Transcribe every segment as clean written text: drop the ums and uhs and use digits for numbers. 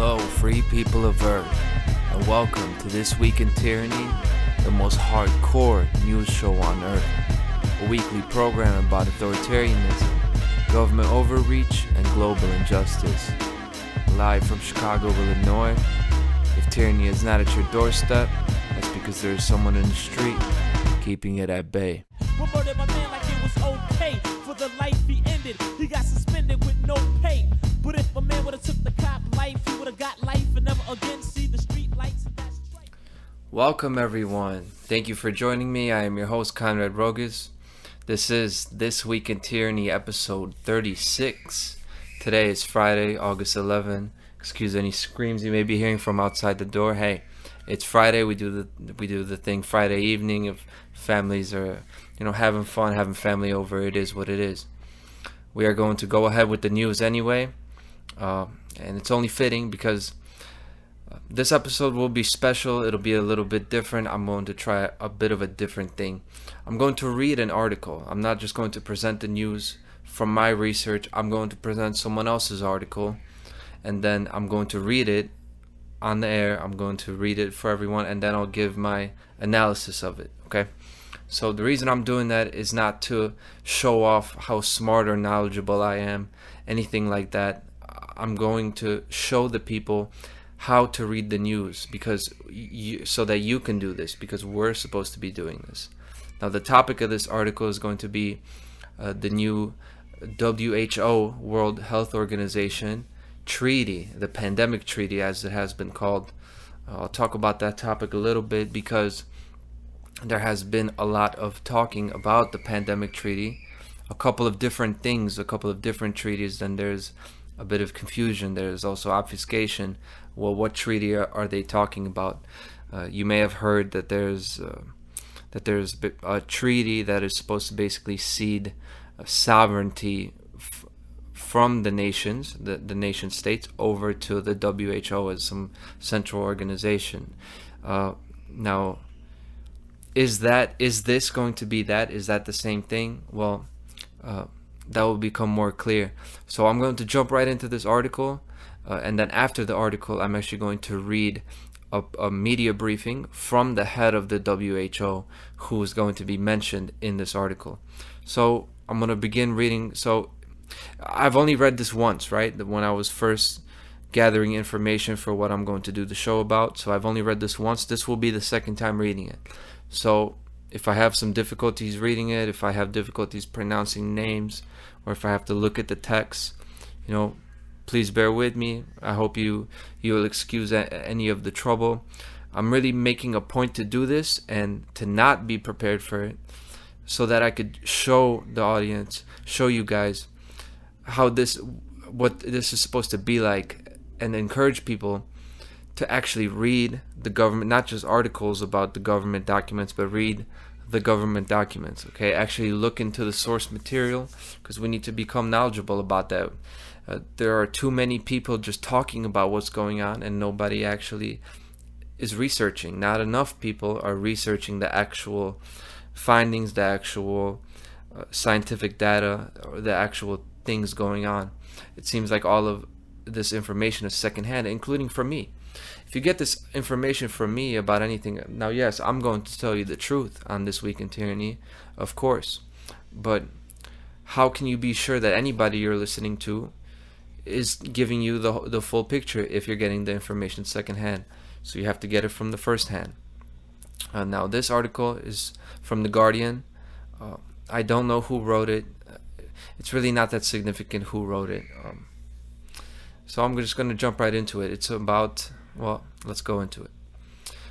Hello, free people of Earth, and welcome to This Week in Tyranny, the most hardcore news show on Earth. A weekly program about authoritarianism, government overreach, and global injustice. Live from Chicago, Illinois. If tyranny is not at your doorstep, that's because there is someone in the street keeping it at bay. We murdered my man like it was okay. For the life he ended, he got suspended with no pay. But if a man would've took the cop life, he would've got life and never again see the street lights. Welcome everyone. Thank you for joining me. I am your host Conrad Rogas. This is This Week in Tyranny episode 36. Today is Friday, August 11. Excuse any screams you may be hearing from outside the door. Hey, it's Friday. We do the thing Friday evening. If families are, having fun, having family over, it is what it is. We are going to go ahead with the news anyway, and it's only fitting because this episode will be special. It'll be a little bit different. I'm going to try a bit of a different thing. I'm going to read an article. I'm not just going to present the news from my research. I'm going to present someone else's article, and then I'm going to read it on the air. I'm going to read it for everyone, and then I'll give my analysis of it, okay? So the reason I'm doing that is not to show off how smart or knowledgeable I am, anything like that. I'm going to show the people how to read the news because so that you can do this, because we're supposed to be doing this. Now the topic of this article is going to be the new WHO, World Health Organization treaty, the pandemic treaty as it has been called. I'll talk about that topic a little bit because there has been a lot of talking about the pandemic treaty, a couple of different things, a couple of different treaties. Then there's a bit of confusion. There's also obfuscation. Well, what treaty are they talking about? You may have heard that there's a treaty that is supposed to basically cede sovereignty from the nations, the nation states, over to the WHO as some central organization. Now, is this going to be that? Is that the same thing? Well, that will become more clear. So I'm going to jump right into this article, and then after the article, I'm actually going to read a media briefing from the head of the WHO, who is going to be mentioned in this article. So I'm going to begin reading. So I've only read this once, right? When I was first gathering information for what I'm going to do the show about. So I've only read this once. This will be the second time reading it. So if I have some difficulties reading it, if I have difficulties pronouncing names, or if I have to look at the text, please bear with me. I hope you will excuse any of the trouble. I'm really making a point to do this and to not be prepared for it, so that I could show the audience, show you guys what this is supposed to be like, and encourage people to actually read the government, not just articles about the government documents, but read the government documents, okay? Actually look into the source material, because we need to become knowledgeable about that. There are too many people just talking about what's going on, and nobody actually is researching. Not enough people are researching the actual findings, the actual scientific data, or the actual things going on. It seems like all of this information is secondhand, including from me. If you get this information from me about anything, now yes, I'm going to tell you the truth on This Week in Tyranny, of course, but how can you be sure that anybody you're listening to is giving you the full picture if you're getting the information secondhand? So you have to get it from the first hand. Now this article is from The Guardian. I don't know who wrote it. It's really not that significant who wrote it. So I'm just going to jump right into it. It's about, let's go into it.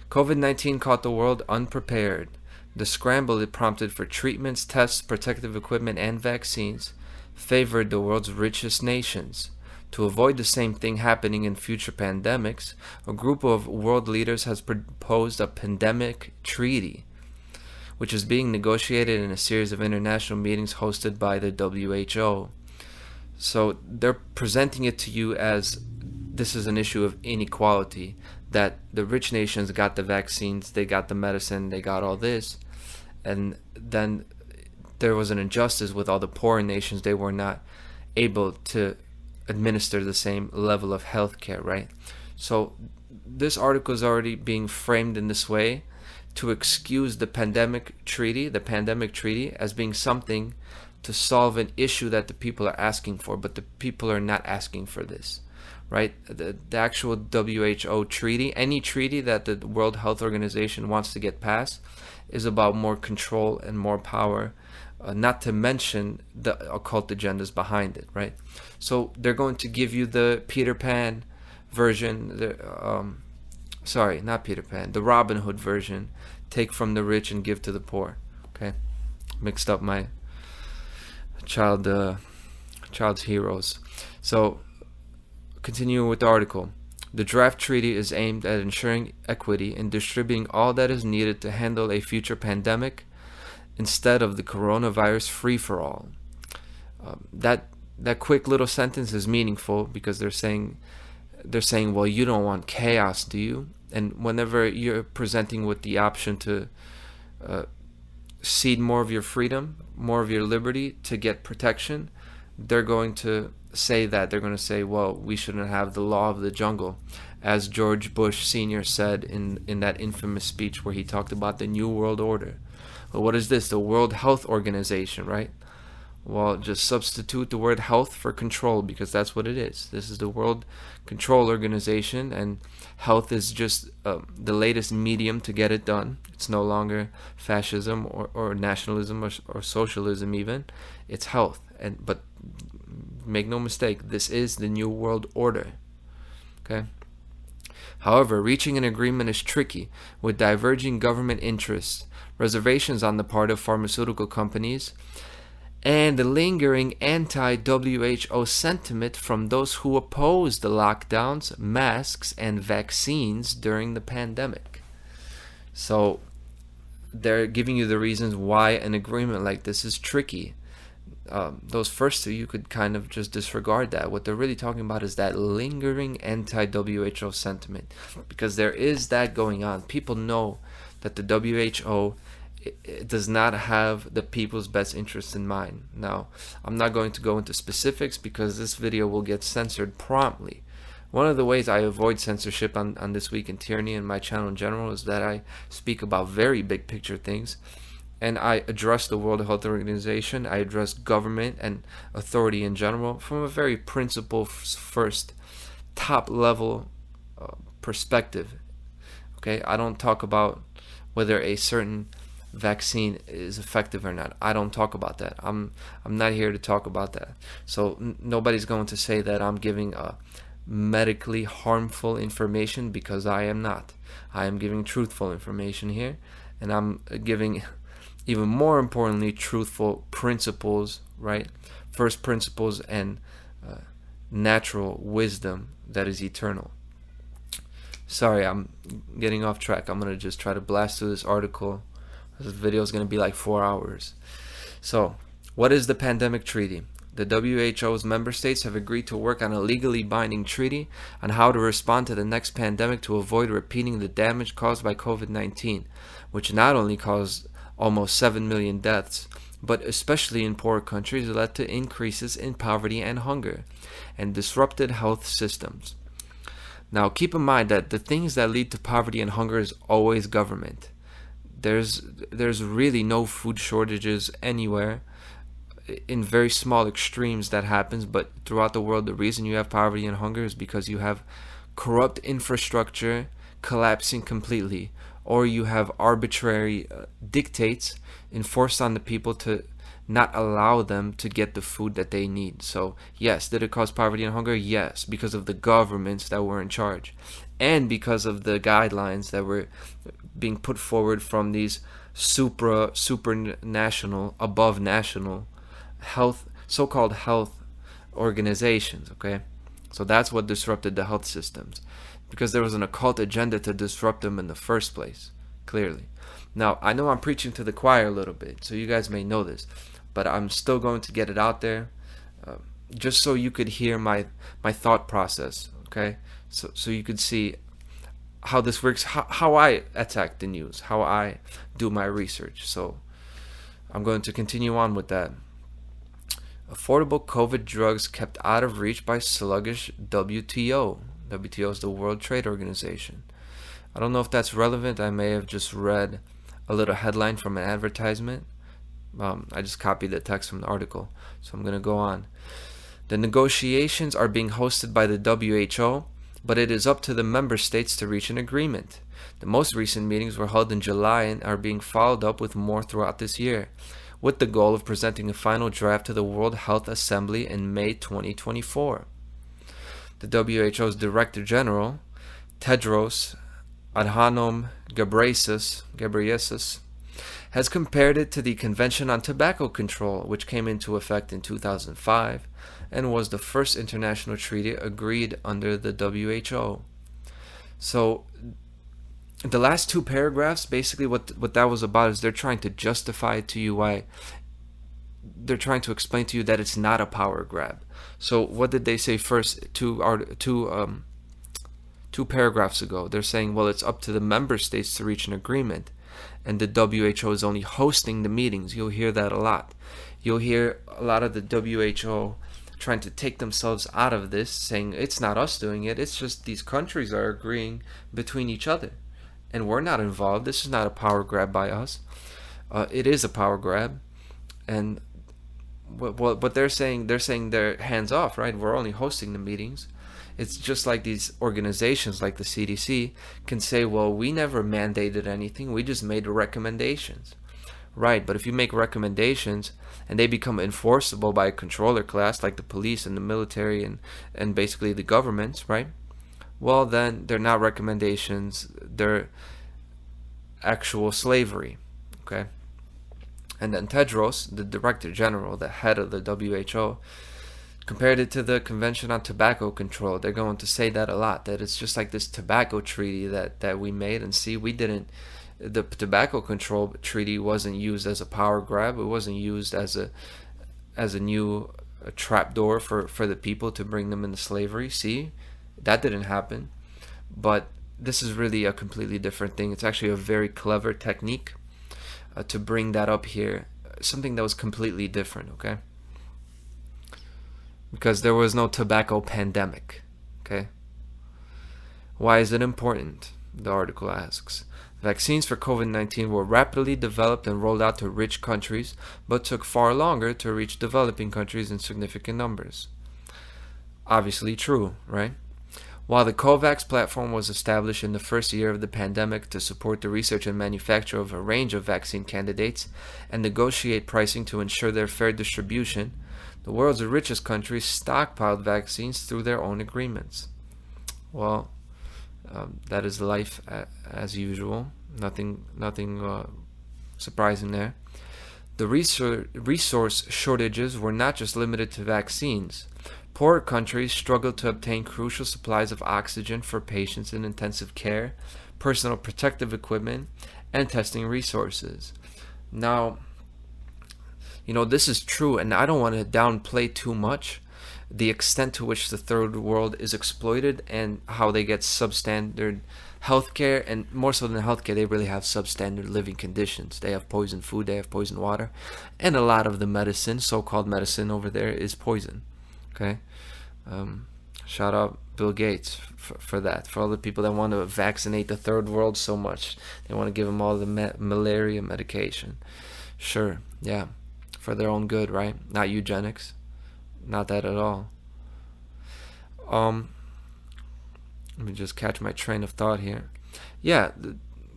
COVID-19 caught the world unprepared. The scramble it prompted for treatments, tests, protective equipment, and vaccines favored the world's richest nations. To avoid the same thing happening in future pandemics, a group of world leaders has proposed a pandemic treaty, which is being negotiated in a series of international meetings hosted by the WHO. So they're presenting it to you as this is an issue of inequality, that the rich nations got the vaccines, they got the medicine, they got all this, and then there was an injustice with all the poor nations. They were not able to administer the same level of health care, right? So this article is already being framed in this way to excuse the pandemic treaty as being something to solve an issue that the people are asking for, but the people are not asking for this, right? The actual WHO treaty, any treaty that the World Health Organization wants to get passed, is about more control and more power, not to mention the occult agendas behind it, right? So they're going to give you the Peter Pan version, not Peter Pan, the Robin Hood version, take from the rich and give to the poor. Okay, mixed up my child's heroes. So continuing with the article, the draft treaty is aimed at ensuring equity in distributing all that is needed to handle a future pandemic instead of the coronavirus free-for-all. That quick little sentence is meaningful because they're saying, well, you don't want chaos, do you? And whenever you're presenting with the option to cede more of your freedom, more of your liberty to get protection, they're going to say that. They're going to say, well, we shouldn't have the law of the jungle, as George Bush Sr. said in that infamous speech where he talked about the New World Order. Well, what is this? The World Health Organization, right? Well, just substitute the word health for control, because that's what it is. This is the World Control Organization, and health is just the latest medium to get it done. It's no longer fascism or nationalism or socialism even. It's health. But make no mistake, this is the New World Order. Okay? However, reaching an agreement is tricky, with diverging government interests, reservations on the part of pharmaceutical companies, and the lingering anti-WHO sentiment from those who oppose the lockdowns, masks, and vaccines during the pandemic. So they're giving you the reasons why an agreement like this is tricky. Those first two, you could kind of just disregard that. What they're really talking about is that lingering anti-WHO sentiment, because there is that going on. People know that the WHO it does not have the people's best interests in mind. Now, I'm not going to go into specifics because this video will get censored promptly. One of the ways I avoid censorship on This Week in Tyranny and my channel in general is that I speak about very big picture things, and I address the World Health Organization, I address government and authority in general from a very principle first, top level perspective. Okay, I don't talk about whether a certain vaccine is effective or not. I don't talk about that. I'm not here to talk about that. So nobody's going to say that I'm giving medically harmful information, because I am not. I am giving truthful information here, and I'm giving, even more importantly, truthful principles, right? First principles and natural wisdom that is eternal. Sorry, I'm getting off track. I'm going to just try to blast through this article. This video is going to be like 4 hours. So, what is the pandemic treaty? The WHO's member states have agreed to work on a legally binding treaty on how to respond to the next pandemic to avoid repeating the damage caused by COVID-19, which not only caused almost 7 million deaths, but especially in poor countries led to increases in poverty and hunger, and disrupted health systems. Now, keep in mind that the things that lead to poverty and hunger is always government. There's really no food shortages anywhere. In very small extremes that happens, but throughout the world, the reason you have poverty and hunger is because you have corrupt infrastructure collapsing completely, or you have arbitrary dictates enforced on the people to not allow them to get the food that they need. So yes, did it cause poverty and hunger? Yes, because of the governments that were in charge, and because of the guidelines that were being put forward from these supranational, above national health, so-called health organizations. Okay, so that's what disrupted the health systems, because there was an occult agenda to disrupt them in the first place, clearly. Now, I know I'm preaching to the choir a little bit, so you guys may know this, but I'm still going to get it out there, just so you could hear my thought process. Okay, so you could see how this works, how I attack the news, how I do my research. So I'm going to continue on with that. affordable COVID drugs kept out of reach by sluggish WTO. WTO is the World Trade Organization. I don't know if that's relevant. I may have just read a little headline from an advertisement. I just copied the text from the article, so I'm going to go on. The negotiations are being hosted by the WHO, but it is up to the member states to reach an agreement. The most recent meetings were held in July and are being followed up with more throughout this year, with the goal of presenting a final draft to the World Health Assembly in May 2024. The WHO's Director General, Tedros Adhanom Ghebreyesus, has compared it to the Convention on Tobacco Control, which came into effect in 2005 and was the first international treaty agreed under the WHO. So the last two paragraphs, basically what that was about is they're trying to justify to you why, they're trying to explain to you that it's not a power grab. So what did they say first? Two paragraphs ago, they're saying, well, it's up to the member states to reach an agreement, and the WHO is only hosting the meetings. You'll hear that a lot. You'll hear a lot of the WHO trying to take themselves out of this, saying it's not us doing it, it's just these countries are agreeing between each other, and we're not involved. This is not a power grab by us. It is a power grab, and what they're saying they're hands off, right? We're only hosting the meetings. It's just like these organizations like the CDC can say, well, we never mandated anything, we just made recommendations. Right, but if you make recommendations and they become enforceable by a controller class like the police and the military and basically the governments, right? Well, then they're not recommendations, they're actual slavery, okay? And then Tedros, the Director General, the head of the WHO, compared it to the Convention on Tobacco Control. They're going to say that a lot, that it's just like this tobacco treaty that we made, and see, we didn't, the tobacco control treaty wasn't used as a power grab. It wasn't used as a new trapdoor for the people to bring them into slavery. See, that didn't happen. But this is really a completely different thing. It's actually a very clever technique to bring that up here, something that was completely different, okay? Because there was no tobacco pandemic, okay? Why is it important? The article asks. Vaccines for COVID-19 were rapidly developed and rolled out to rich countries, but took far longer to reach developing countries in significant numbers. Obviously true, right? While the COVAX platform was established in the first year of the pandemic to support the research and manufacture of a range of vaccine candidates and negotiate pricing to ensure their fair distribution, the world's richest countries stockpiled vaccines through their own agreements. Well, that is life as usual. Nothing surprising there. The resource shortages were not just limited to vaccines. Poorer countries struggled to obtain crucial supplies of oxygen for patients in intensive care, personal protective equipment, and testing resources. Now, this is true, and I don't want to downplay too much the extent to which the third world is exploited and how they get substandard healthcare, and more so than healthcare, they really have substandard living conditions. They have poisoned food, they have poisoned water, and a lot of the medicine, so-called medicine over there, is poison. Okay, shout out Bill Gates for that, for all the people that want to vaccinate the third world so much. They want to give them all the malaria medication. Sure, yeah, for their own good, right? Not eugenics. Not that at all. Let me just catch my train of thought here. Yeah,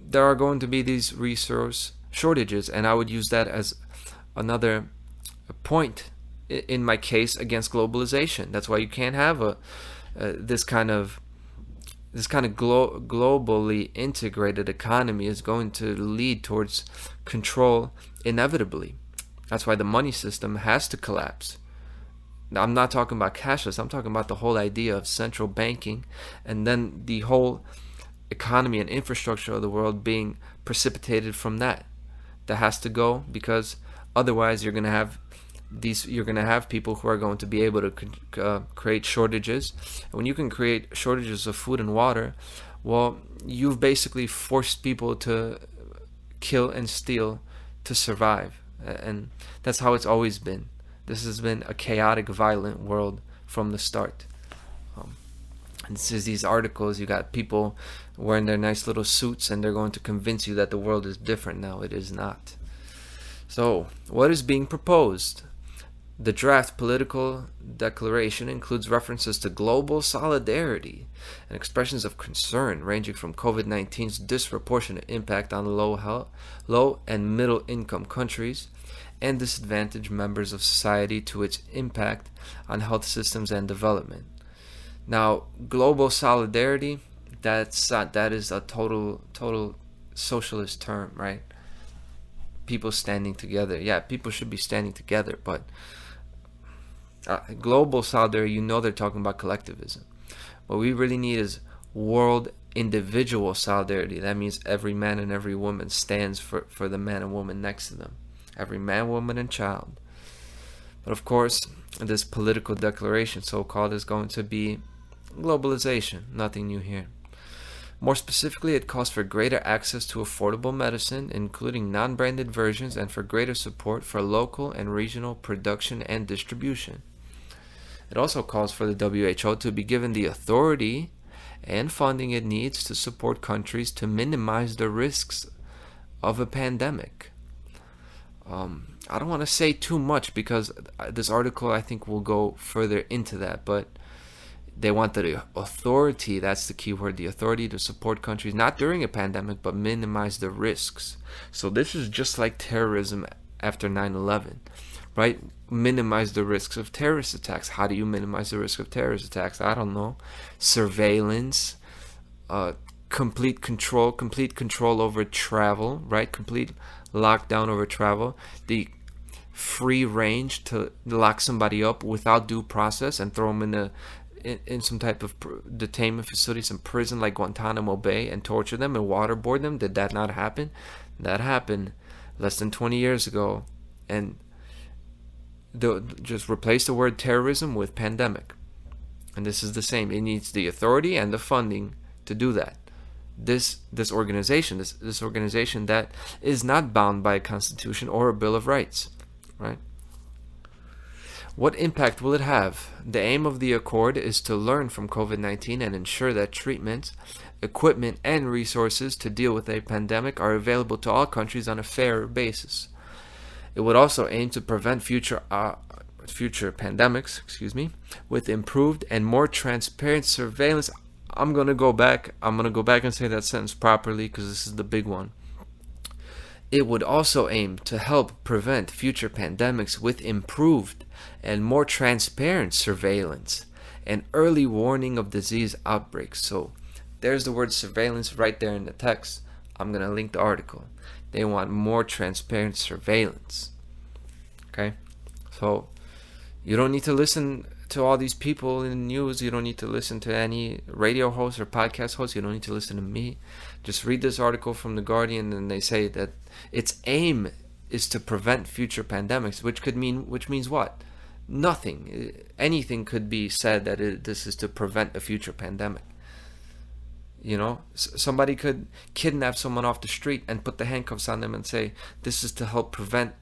there are going to be these resource shortages, and I would use that as another point in my case against globalization. That's why you can't have this kind of globally integrated economy is going to lead towards control inevitably. That's why the money system has to collapse. Now, I'm not talking about cashless. I'm talking about the whole idea of central banking, and then the whole economy and infrastructure of the world being precipitated from that. That has to go, because otherwise you're going to have people who are going to be able to create shortages. And when you can create shortages of food and water, well, you've basically forced people to kill and steal to survive. And that's how it's always been. This has been a chaotic, violent world from the start. And this is these articles, you got people wearing their nice little suits and they're going to convince you that the world is different now. It is not. So, what is being proposed? The draft political declaration includes references to global solidarity and expressions of concern ranging from COVID-19's disproportionate impact on low and middle income countries and disadvantaged members of society to its impact on health systems and development. Now, global solidarity, that is a total socialist term, right? People standing together. Yeah, people should be standing together, but global solidarity, they're talking about collectivism. What we really need is world individual solidarity. That means every man and every woman stands for the man and woman next to them. Every man, woman, and child. But of course, this political declaration, so-called, is going to be globalization. Nothing new here. More specifically, it calls for greater access to affordable medicine, including non-branded versions, and for greater support for local and regional production and distribution. It also calls for the WHO to be given the authority and funding it needs to support countries to minimize the risks of a pandemic. I don't want to say too much because this article, I think, will go further into that, but they want the authority, that's the key word, the authority to support countries, not during a pandemic, but minimize the risks. So this is just like terrorism after 9/11, right? Minimize the risks of terrorist attacks. How do you minimize the risk of terrorist attacks? I don't know. Surveillance, complete control over travel, right? Complete lockdown over travel. The free range to lock somebody up without due process and throw them in some type of detainment facility, some prison like Guantanamo Bay, and torture them and waterboard them. Did that not happen? That happened less than 20 years ago. And just replace the word terrorism with pandemic. And this is the same. It needs the authority and the funding to do that. This organization that is not bound by a constitution or a Bill of Rights, right? What impact will it have? The aim of the accord is to learn from COVID-19 and ensure that treatments, equipment, and resources to deal with a pandemic are available to all countries on a fair basis. It would also aim to prevent future pandemics, with improved and more transparent surveillance. I'm gonna go back and say that sentence properly because this is the big one. It would also aim to help prevent future pandemics with improved and more transparent surveillance and early warning of disease outbreaks. So there's the word surveillance right there in the text. I'm going to link the article. They want more transparent surveillance. Okay? So you don't need to listen to all these people in the news. You don't need to listen to any radio host or podcast host. You don't need to listen to me. Just read this article from The Guardian, and they say that its aim is to prevent future pandemics, which means what? Nothing. Anything could be said that this is to prevent a future pandemic. Somebody could kidnap someone off the street and put the handcuffs on them and say this is to help prevent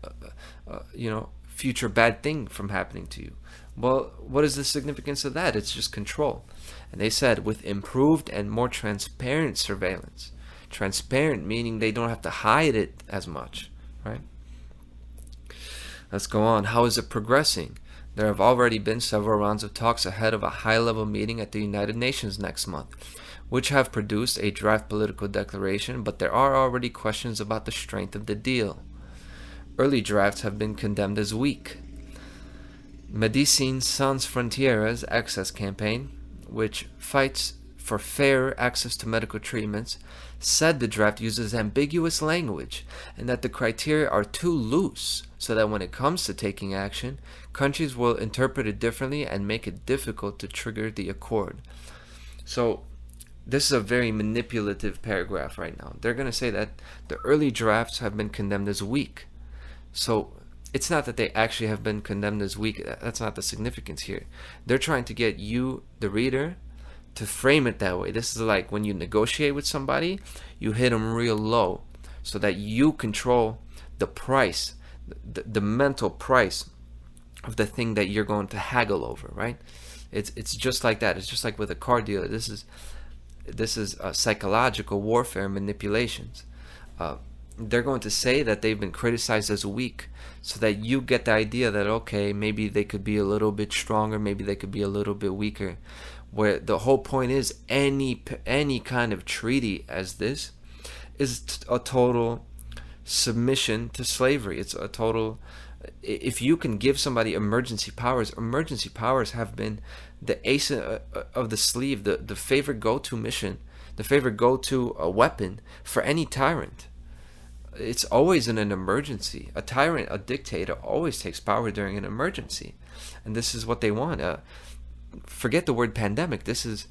future bad thing from happening to you. Well, what is the significance of that? It's just control. And they said with improved and more transparent surveillance. Transparent meaning they don't have to hide it as much, right? Let's go on. How is it progressing? There have already been several rounds of talks ahead of a high-level meeting at the United Nations next month, which have produced a draft political declaration, but there are already questions about the strength of the deal. Early drafts have been condemned as weak. Médecins Sans Frontieres Access Campaign, which fights for fair access to medical treatments, said the draft uses ambiguous language and that the criteria are too loose so that when it comes to taking action, countries will interpret it differently and make it difficult to trigger the accord. So this is a very manipulative paragraph right now. They're going to say that the early drafts have been condemned as weak. So it's not that they actually have been condemned as weak. That's not the significance here. They're trying to get you, the reader, to frame it that way. This is like when you negotiate with somebody, you hit them real low so that you control the price, the mental price of the thing that you're going to haggle over, right? It's just like that. It's just like with a car dealer. This is psychological warfare and manipulations. They're going to say that they've been criticized as weak, so that you get the idea that, okay, maybe they could be a little bit stronger, maybe they could be a little bit weaker. Where the whole point is, any kind of treaty as this is a total submission to slavery. It's a total. If you can give somebody emergency powers have been the ace of the sleeve, the favorite go-to mission, the favorite go-to weapon for any tyrant. It's always in an emergency. A tyrant, a dictator, always takes power during an emergency, and this is what they want. Forget the word pandemic. This is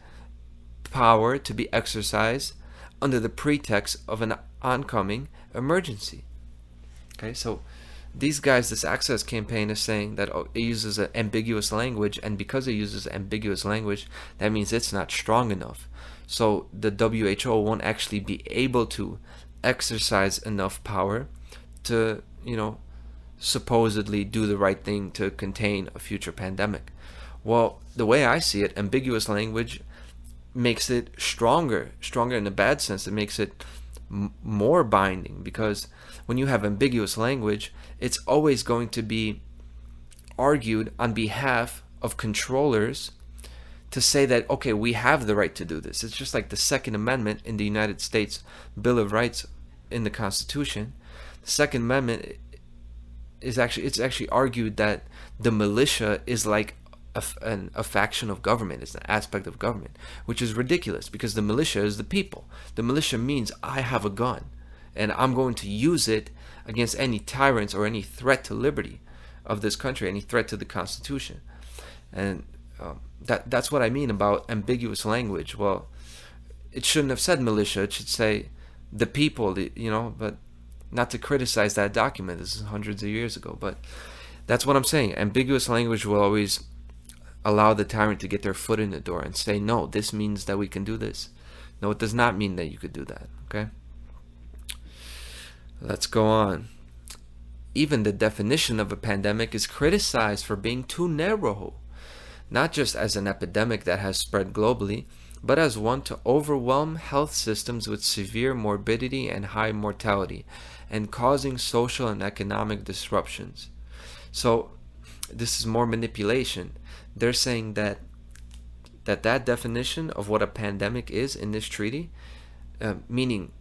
power to be exercised under the pretext of an oncoming emergency. Okay, so these guys, this Access campaign is saying that it uses an ambiguous language, and because it uses ambiguous language, that means it's not strong enough. So the WHO won't actually be able to exercise enough power to, supposedly do the right thing to contain a future pandemic. Well, the way I see it, ambiguous language makes it stronger in a bad sense. It makes it more binding, because when you have ambiguous language, it's always going to be argued on behalf of controllers to say that, okay, we have the right to do this. It's just like the Second Amendment in the United States Bill of Rights in the Constitution. The Second Amendment is actually argued that the militia is like a faction of government. It's an aspect of government, which is ridiculous, because the militia is the people. The militia means I have a gun and I'm going to use it against any tyrants or any threat to liberty of this country, any threat to the Constitution. And that's what I mean about ambiguous language. Well, it shouldn't have said militia. It should say the people, but not to criticize that document. This is hundreds of years ago, but that's what I'm saying. Ambiguous language will always allow the tyrant to get their foot in the door and say, no, this means that we can do this. No, it does not mean that you could do that. Okay? Let's go on. Even the definition of a pandemic is criticized for being too narrow, not just as an epidemic that has spread globally, but as one to overwhelm health systems with severe morbidity and high mortality, and causing social and economic disruptions. So this is more manipulation. They're saying that definition of what a pandemic is in this treaty, meaning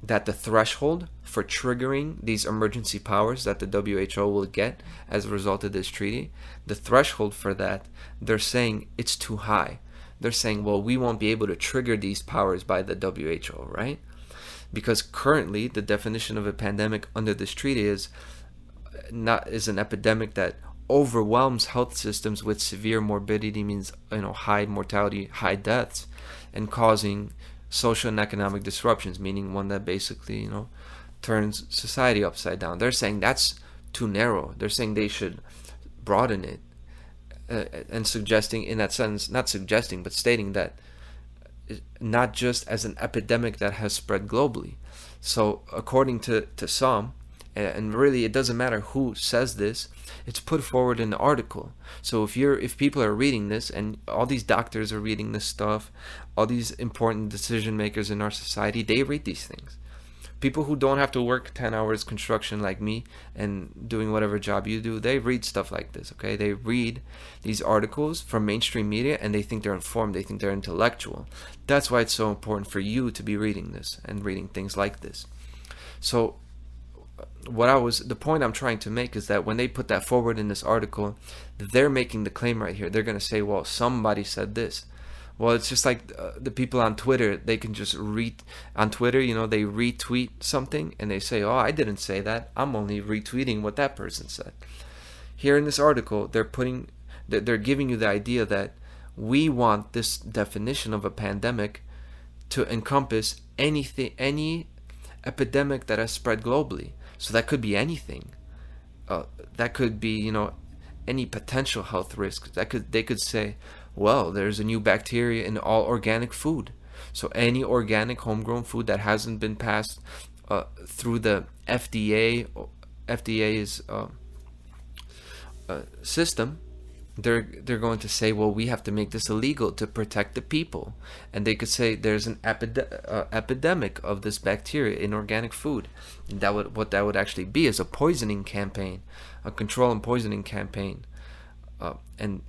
that the threshold for triggering these emergency powers that the WHO will get as a result of this treaty, the threshold for that, they're saying it's too high. They're saying, well, we won't be able to trigger these powers by the WHO, right? Because currently the definition of a pandemic under this treaty is an epidemic that overwhelms health systems with severe morbidity, means high mortality, high deaths, and causing social and economic disruptions, meaning one that basically turns society upside down. They're saying that's too narrow. They're saying they should broaden it, and suggesting in that sentence, not suggesting, but stating that not just as an epidemic that has spread globally. So according to some, and really it doesn't matter who says this, it's put forward in the article. So if people are reading this, and all these doctors are reading this stuff, all these important decision makers in our society, they read these things. People who don't have to work 10 hours construction like me and doing whatever job you do, they read stuff like this, okay? They read these articles from mainstream media and they think they're informed, they think they're intellectual. That's why it's so important for you to be reading this and reading things like this. So the point I'm trying to make is that when they put that forward in this article, they're making the claim right here. They're going to say, well, somebody said this. Well, it's just like the people on Twitter, they can just read on Twitter, they retweet something and they say, oh, I didn't say that. I'm only retweeting what that person said. Here in this article, they're giving you the idea that we want this definition of a pandemic to encompass any epidemic that has spread globally. So that could be anything. That could be, any potential health risks. They could say, well, there's a new bacteria in all organic food. So any organic homegrown food that hasn't been passed through the FDA. FDA is system, they're going to say, well, we have to make this illegal to protect the people, and they could say there's an epidemic of this bacteria in organic food. And what that would actually be is a poisoning campaign, a control and poisoning campaign, and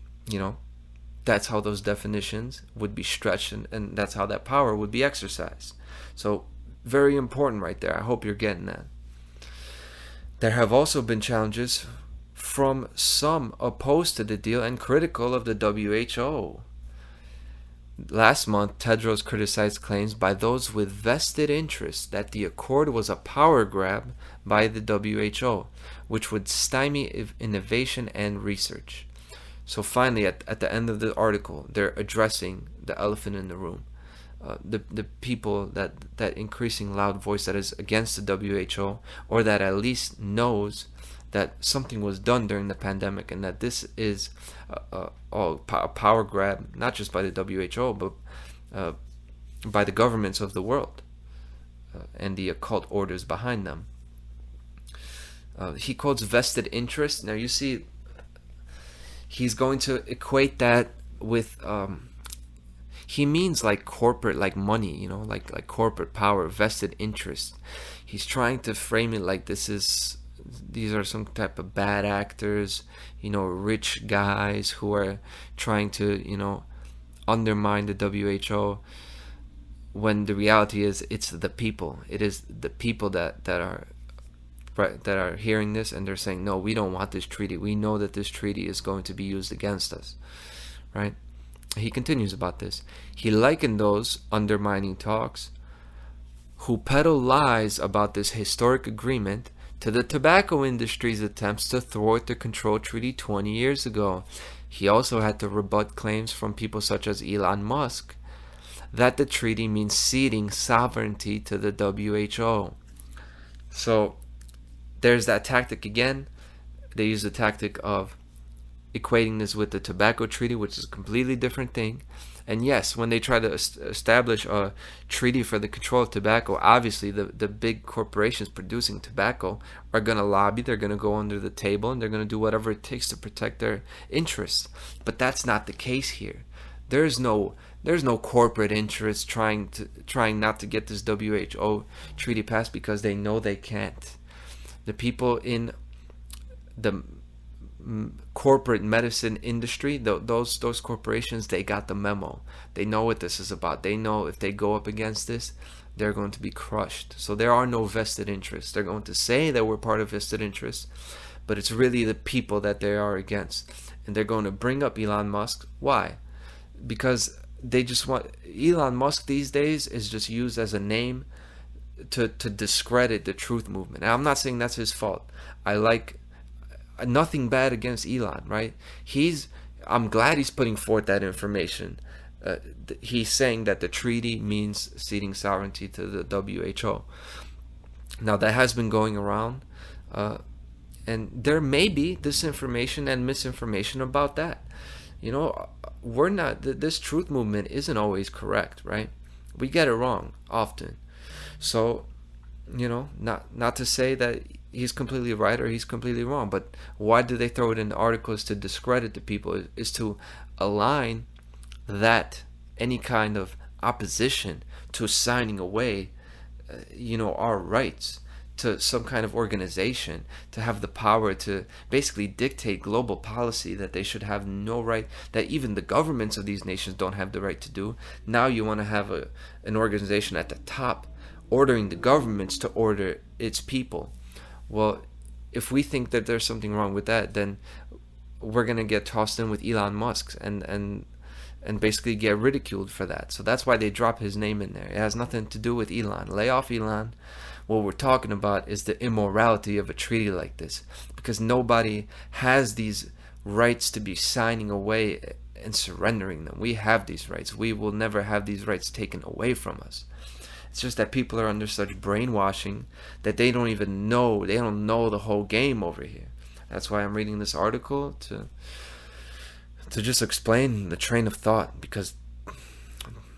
that's how those definitions would be stretched, and that's how that power would be exercised. So very important right there. I hope you're getting that. There have also been challenges from some opposed to the deal and critical of the WHO. Last month, Tedros criticized claims by those with vested interest that the accord was a power grab by the WHO, which would stymie innovation and research. So finally, at the end of the article, they're addressing the elephant in the room. The people, that increasing loud voice that is against the WHO, or that at least knows that something was done during the pandemic, and that this is a power grab, not just by the WHO, but by the governments of the world and the occult orders behind them. He quotes vested interest. Now you see, he's going to equate that with he means like corporate, like money, like corporate power, vested interest. He's trying to frame it like these are some type of bad actors, rich guys who are trying to, undermine the WHO, when the reality is it's the people. It is the people that are hearing this, and they're saying, no, we don't want this treaty. We know that this treaty is going to be used against us, right? He continues about this. He likened those undermining talks who peddle lies about this historic agreement to the tobacco industry's attempts to thwart the control treaty 20 years ago. He also had to rebut claims from people such as Elon Musk that the treaty means ceding sovereignty to the WHO. So there's that tactic again. They use the tactic of equating this with the tobacco treaty, which is a completely different thing. And yes, when they try to establish a treaty for the control of tobacco, obviously the big corporations producing tobacco are going to lobby, they're going to go under the table, and they're going to do whatever it takes to protect their interests. But that's not the case here. There's no corporate interest trying not to get this WHO treaty passed because they know they can't. The people in the corporate medicine industry, those corporations, they got the memo. They know what this is about. They know if they go up against this, they're going to be crushed. So there are no vested interests. They're going to say that we're part of vested interests, but it's really the people that they are against. And they're going to bring up Elon Musk. Why? Because they just want Elon Musk these days is just used as a name to discredit the truth movement. Now, I'm not saying that's his fault. I like nothing bad against Elon, right? I'm glad he's putting forth that information. He's saying that the treaty means ceding sovereignty to the WHO. Now that has been going around, and there may be disinformation and misinformation about that. This truth movement isn't always correct, right? We get it wrong often. So, not to say that he's completely right or he's completely wrong, but why do they throw it in the articles? To discredit the people, is to align that any kind of opposition to signing away our rights to some kind of organization to have the power to basically dictate global policy that they should have no right, that even the governments of these nations don't have the right to do. Now you want to have an organization at the top ordering the governments to order its people. Well, if we think that there's something wrong with that, then we're going to get tossed in with Elon Musk and basically get ridiculed for that. So that's why they drop his name in there. It has nothing to do with Elon. Lay off Elon. What we're talking about is the immorality of a treaty like this, because nobody has these rights to be signing away and surrendering them. We have these rights. We will never have these rights taken away from us. It's just that people are under such brainwashing that they don't even know. They don't know the whole game over here. That's why I'm reading this article to just explain the train of thought, because,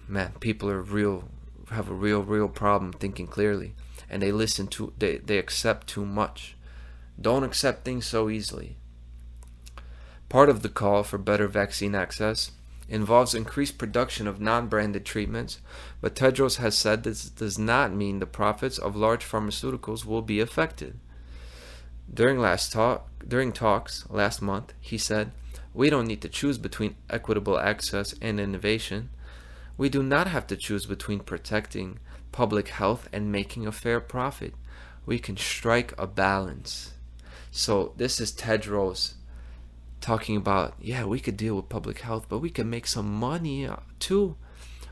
man, people have a real problem thinking clearly, and they accept too much. Don't accept things so easily. Part of the call for better vaccine access involves increased production of non-branded treatments, but Tedros has said this does not mean the profits of large pharmaceuticals will be affected. During talks last month, he said, "We don't need to choose between equitable access and innovation. We do not have to choose between protecting public health and making a fair profit. We can strike a balance." So this is Tedros talking about, yeah, we could deal with public health, but we can make some money too.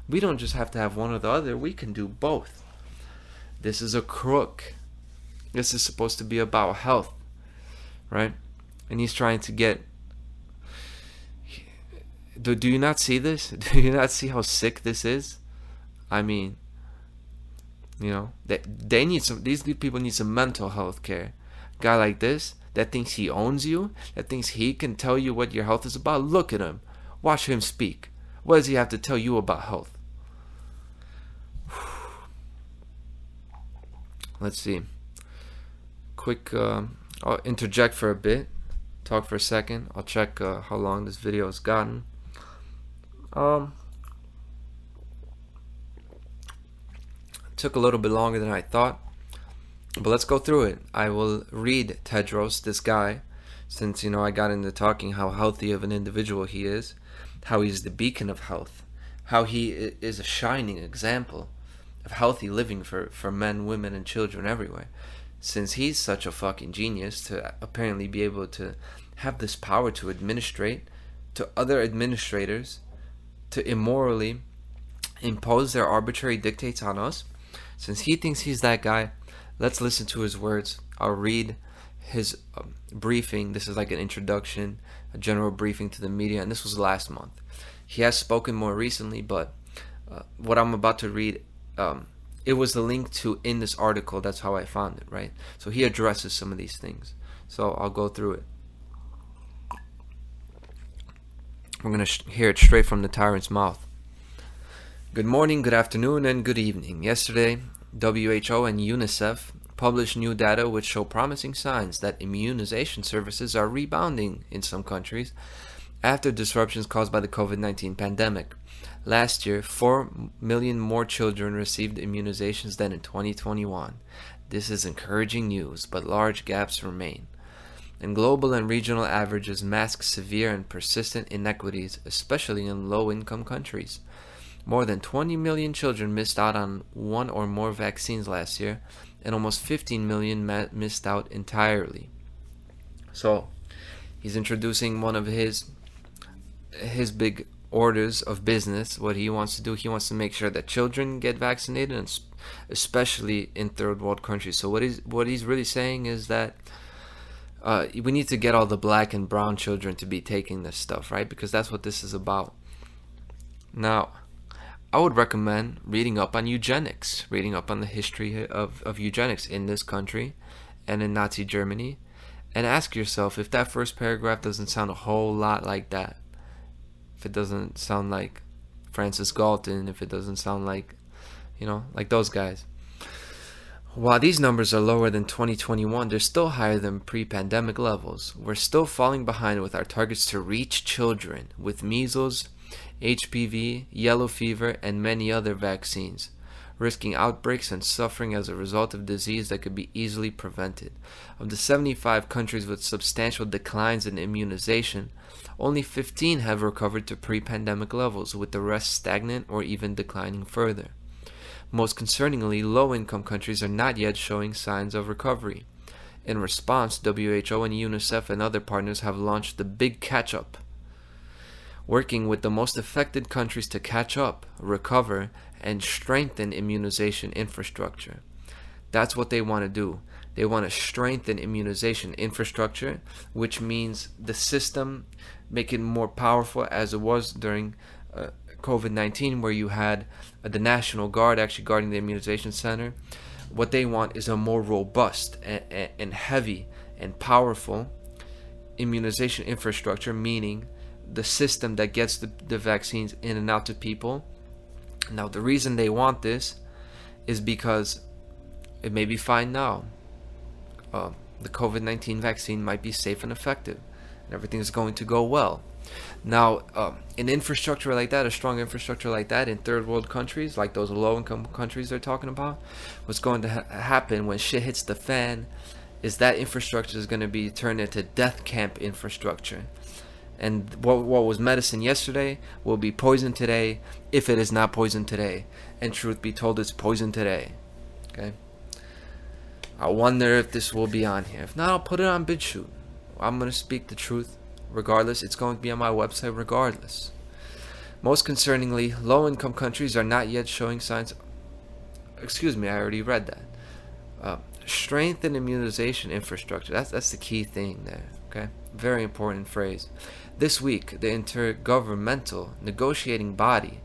We don't just have to have one or the other. We can do both. This is a crook. This is supposed to be about health, right? And he's trying to get... Do you not see this? Do you not see how sick this is? I mean, they need some. These people need some mental health care. A guy like this that thinks he owns you, that thinks he can tell you what your health is about. Look at him. Watch him speak. What does he have to tell you about health? Let's see. Quick, I'll interject for a bit. Talk for a second. I'll check how long this video has gotten. Took a little bit longer than I thought, but let's go through it. I will read Tedros, this guy, since I got into talking how healthy of an individual he is, how he's the beacon of health, how he is a shining example of healthy living for men, women, and children everywhere. Since he's such a fucking genius to apparently be able to have this power to administrate to other administrators, to immorally impose their arbitrary dictates on us. Since he thinks he's that guy, let's listen to his words. I'll read his briefing. This is like an introduction, a general briefing to the media, and this was last month. He has spoken more recently, but what I'm about to read, it was the link to in this article. That's how I found it, right? So he addresses some of these things. So I'll go through it. We're going to hear it straight from the tyrant's mouth. Good morning, good afternoon, and good evening. Yesterday, WHO and UNICEF published new data which show promising signs that immunization services are rebounding in some countries after disruptions caused by the COVID-19 pandemic. Last year, 4 million more children received immunizations than in 2021. This is encouraging news, but large gaps remain. And global and regional averages mask severe and persistent inequities, especially in low-income countries. More than 20 million children missed out on one or more vaccines last year, and almost 15 million missed out entirely. So, he's introducing one of his big orders of business. What he wants to do, he wants to make sure that children get vaccinated, and especially in third world countries. So what he's really saying is that we need to get all the black and brown children to be taking this stuff, right? Because that's what this is about. Now, I would recommend reading up on eugenics, reading up on the history of eugenics in this country and in Nazi Germany, and ask yourself if that first paragraph doesn't sound a whole lot like that. If it doesn't sound like Francis Galton, if it doesn't sound like, like those guys. While these numbers are lower than 2021, they're still higher than pre-pandemic levels. We're still falling behind with our targets to reach children with measles, HPV, yellow fever, and many other vaccines, risking outbreaks and suffering as a result of disease that could be easily prevented. Of the 75 countries with substantial declines in immunization, only 15 have recovered to pre-pandemic levels, with the rest stagnant or even declining further. Most concerningly, low-income countries are not yet showing signs of recovery. In response, WHO and UNICEF and other partners have launched the Big Catch-Up, working with the most affected countries to catch up, recover, and strengthen immunization infrastructure. That's what they want to do. They want to strengthen immunization infrastructure, which means the system, make it more powerful as it was during COVID-19, where you had the National Guard actually guarding the immunization center. What they want is a more robust and heavy and powerful immunization infrastructure, meaning the system that gets the vaccines in and out to people. Now, the reason they want this is because it may be fine now. The COVID-19 vaccine might be safe and effective. and everything is going to go well. Now, an infrastructure like that, a strong infrastructure like that in third world countries, like those low-income countries they're talking about, what's going to happen when shit hits the fan is that infrastructure is going to be turned into death camp infrastructure. And what was medicine yesterday will be poison today, if it is not poison today. And truth be told, it's poison today. Okay? I wonder if this will be on here. If not, I'll put it on BitChute. I'm going to speak the truth. Regardless, it's going to be on my website regardless. Most concerningly, low-income countries are not yet showing signs. Excuse me, I already read that. Strengthen immunization infrastructure. That's the key thing there. Okay, very important phrase. This week, the intergovernmental negotiating body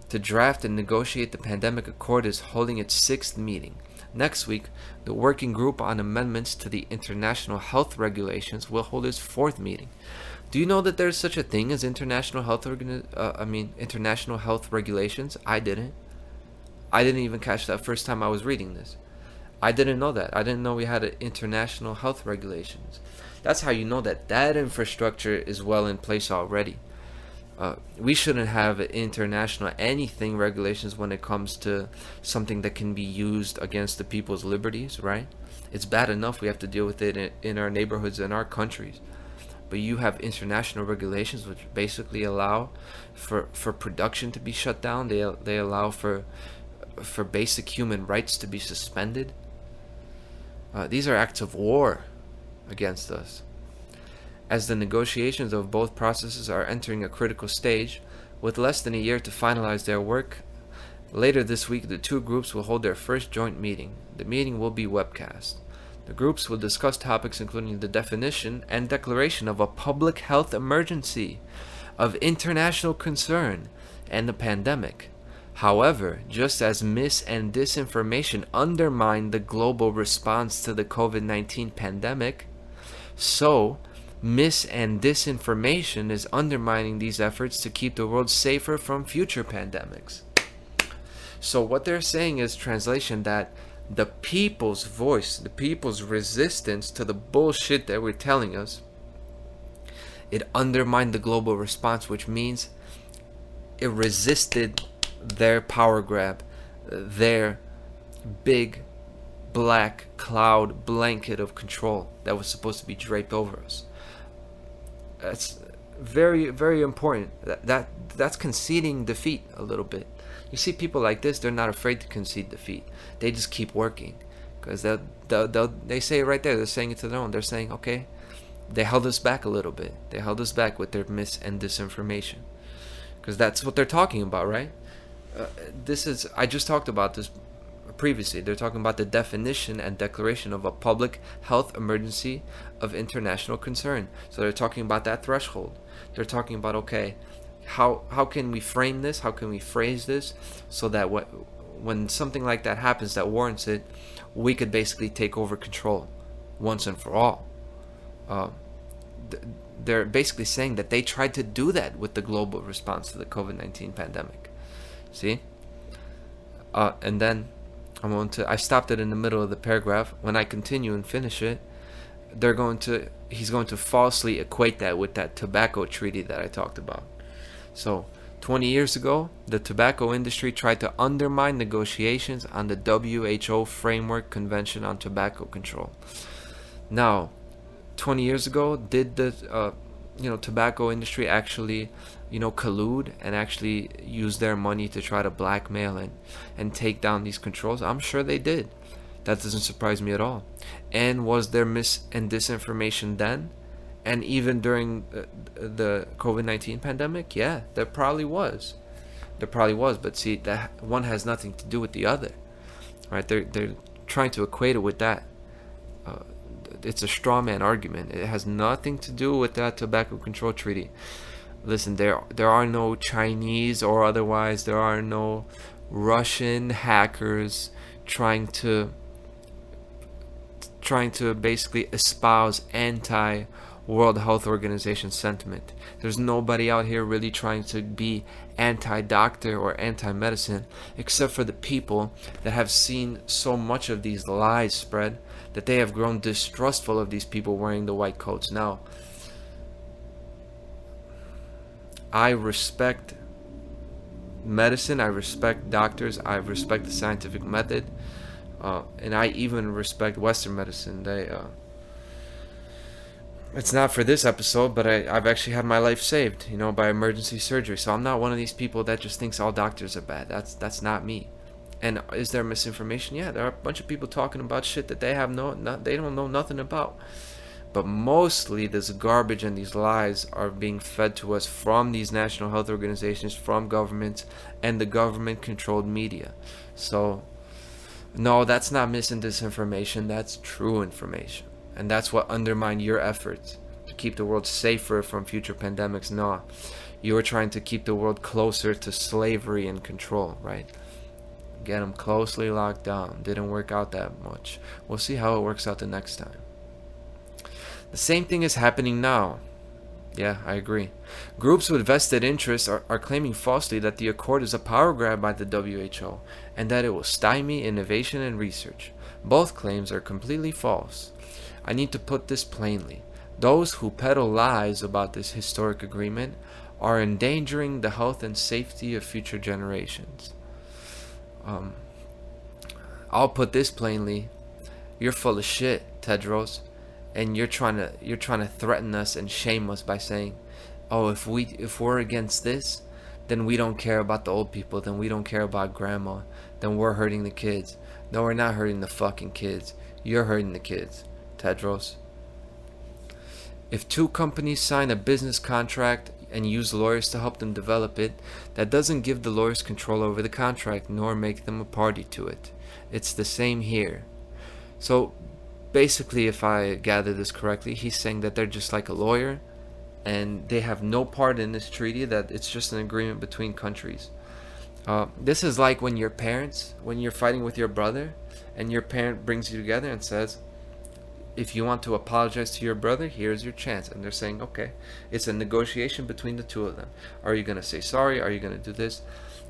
to draft and negotiate the pandemic accord is holding its 6th meeting. Next week, the Working Group on Amendments to the International Health Regulations will hold its 4th meeting. Do you know that there's such a thing as international health regulations? I didn't even catch that first time I was reading this. I didn't know that. I didn't know we had international health regulations. That's how you know that infrastructure is well in place already. We shouldn't have international anything regulations when it comes to something that can be used against the people's liberties, right? It's bad enough we have to deal with it in our neighborhoods and our countries. But you have international regulations which basically allow for production to be shut down. They allow for basic human rights to be suspended. These are acts of war against us. As the negotiations of both processes are entering a critical stage, with less than a year to finalize their work, later this week the two groups will hold their first joint meeting. The meeting will be webcast. The groups will discuss topics including the definition and declaration of a public health emergency of international concern and the pandemic. However, just as mis- and disinformation undermine the global response to the COVID-19 pandemic, so mis- and disinformation is undermining these efforts to keep the world safer from future pandemics. So what they're saying is, translation, that the people's voice, the people's resistance to the bullshit that we're telling us, it undermined the global response, which means it resisted their power grab, their big black cloud blanket of control that was supposed to be draped over us. That's very, very important. That's conceding defeat a little bit. You see people like this, they're not afraid to concede defeat. They just keep working, because they say it right there. They're saying it to their own. They're saying, okay, they held us back a little bit. They held us back with their mis- and disinformation, because that's what they're talking about, right? I just talked about this previously. They're talking about the definition and declaration of a public health emergency of international concern. So they're talking about that threshold. They're talking about, okay, how can we frame this? How can we phrase this so that when something like that happens that warrants it, we could basically take over control once and for all. They're basically saying that they tried to do that with the global response to the COVID-19 pandemic. See? And then I stopped it in the middle of the paragraph. When I continue and finish it, he's going to falsely equate that with that tobacco treaty that I talked about. So, 20 years ago, the tobacco industry tried to undermine negotiations on the WHO Framework Convention on Tobacco Control. Now, 20 years ago, did the tobacco industry actually collude and actually use their money to try to blackmail and take down these controls? I'm sure they did. That doesn't surprise me at all. And was there mis- and disinformation then? And even during the COVID-19 pandemic? Yeah, there probably was. But see, that one has nothing to do with the other. Right? They're trying to equate it with that. It's a straw man argument. It has nothing to do with that tobacco control treaty. Listen, there are no Chinese or otherwise, there are no Russian hackers trying to basically espouse anti-World Health Organization sentiment. There's nobody out here really trying to be anti-doctor or anti-medicine, except for the people that have seen so much of these lies spread that they have grown distrustful of these people wearing the white coats. Now, I respect medicine, I respect doctors, I respect the scientific method, and I even respect Western medicine. It's not for this episode, but I've actually had my life saved, by emergency surgery. So I'm not one of these people that just thinks all doctors are bad. That's not me. And is there misinformation? Yeah, there are a bunch of people talking about shit that they don't know nothing about. But mostly this garbage and these lies are being fed to us from these national health organizations, from governments, and the government-controlled media. So, no, that's not mis and disinformation. That's true information. And that's what undermined your efforts to keep the world safer from future pandemics. No, you were trying to keep the world closer to slavery and control, right? Get them closely locked down. Didn't work out that much. We'll see how it works out the next time. The same thing is happening now. Yeah, I agree. Groups with vested interests are claiming falsely that the Accord is a power grab by the WHO and that it will stymie innovation and research. Both claims are completely false. I need to put this plainly. Those who peddle lies about this historic agreement are endangering the health and safety of future generations. I'll put this plainly. You're full of shit, Tedros, and you're trying to threaten us and shame us by saying, "Oh, if we're against this, then we don't care about the old people, then we don't care about grandma, then we're hurting the kids." No, we're not hurting the fucking kids. You're hurting the kids, Tedros. If two companies sign a business contract and use lawyers to help them develop it, that doesn't give the lawyers control over the contract nor make them a party to it. It's the same here. So basically, if I gather this correctly, he's saying that they're just like a lawyer and they have no part in this treaty, that it's just an agreement between countries. This is like when you're fighting with your brother and your parent brings you together and says, if you want to apologize to your brother, here's your chance. And they're saying, okay, it's a negotiation between the two of them. Are you going to say sorry? Are you going to do this?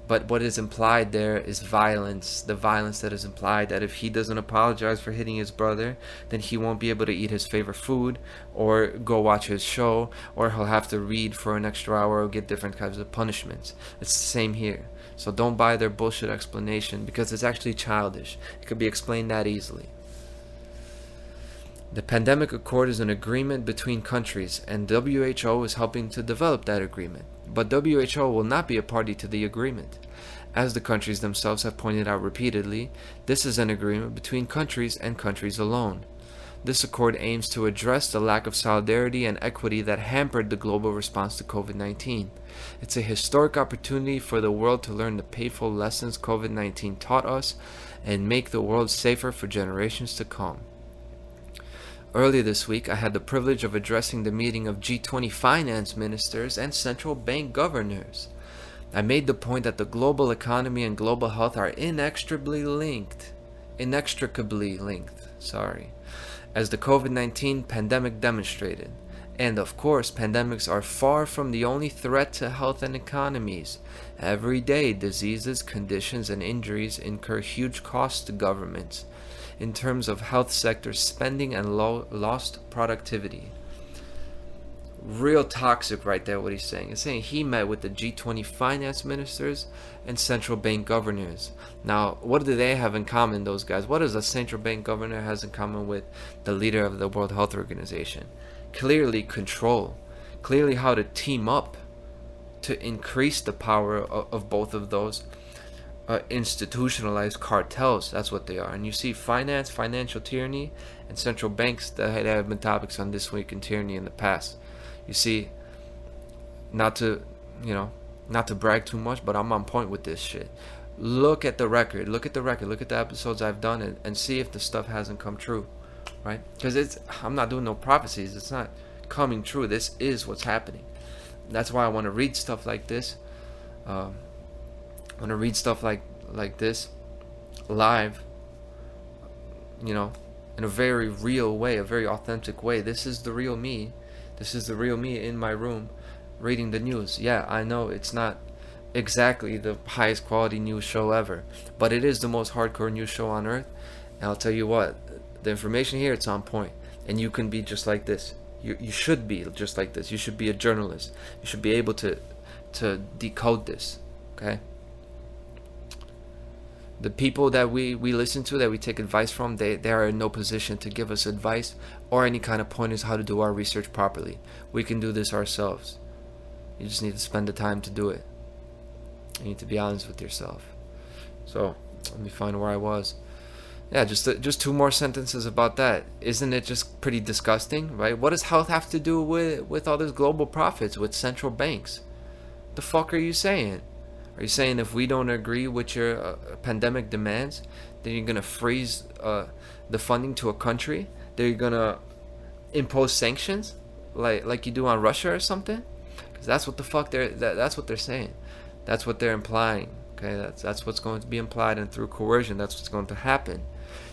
But what is implied there is violence. The violence that is implied, that if he doesn't apologize for hitting his brother, then he won't be able to eat his favorite food or go watch his show, or he'll have to read for an extra hour or get different kinds of punishments. It's the same here. So don't buy their bullshit explanation, because it's actually childish. It could be explained that easily. The Pandemic Accord is an agreement between countries, and WHO is helping to develop that agreement. But WHO will not be a party to the agreement. As the countries themselves have pointed out repeatedly, this is an agreement between countries and countries alone. This accord aims to address the lack of solidarity and equity that hampered the global response to COVID-19. It's a historic opportunity for the world to learn the painful lessons COVID-19 taught us and make the world safer for generations to come. Earlier this week, I had the privilege of addressing the meeting of G20 finance ministers and central bank governors. I made the point that the global economy and global health are inextricably linked, as the COVID-19 pandemic demonstrated. And of course, pandemics are far from the only threat to health and economies. Every day, diseases, conditions, and injuries incur huge costs to governments in terms of health sector spending and lost productivity. Real toxic right there, what he's saying. He's saying he met with the G20 finance ministers and central bank governors. Now, what do they have in common, those guys? What does a central bank governor has in common with the leader of the World Health Organization? Clearly control. Clearly how to team up to increase the power of both of those institutionalized cartels. That's what they are. And you see finance, financial tyranny, and central banks that have been topics on This Week in Tyranny in the past. You see, not to brag too much, but I'm on point with this shit. Look at the record. Look at the episodes I've done, and see if the stuff hasn't come true, right? Because I'm not doing no prophecies. It's not coming true. This is what's happening. That's why I want to read stuff like this. I want to read stuff like this live, in a very real way, a very authentic way. This is the real me. This is the real me in my room reading the news. Yeah, I know it's not exactly the highest quality news show ever, but it is the most hardcore news show on earth. And I'll tell you what, the information here, it's on point. And you can be just like this. You should be just like this. You should be a journalist. You should be able to to decode this. Okay. The people that we listen to, that we take advice from, they are in no position to give us advice or any kind of pointers how to do our research properly. We can do this ourselves. You just need to spend the time to do it. You need to be honest with yourself. So let me find where I was. Yeah, just two more sentences about that. Isn't it just pretty disgusting, right? What does health have to do with all this global profits, with central banks? The fuck are you saying? Are you saying if we don't agree with your pandemic demands, then you're gonna freeze the funding to a country? That you're gonna impose sanctions, like you do on Russia or something? Because that's what the fuck that's what they're saying. That's what they're implying. Okay, that's what's going to be implied, and through coercion, that's what's going to happen.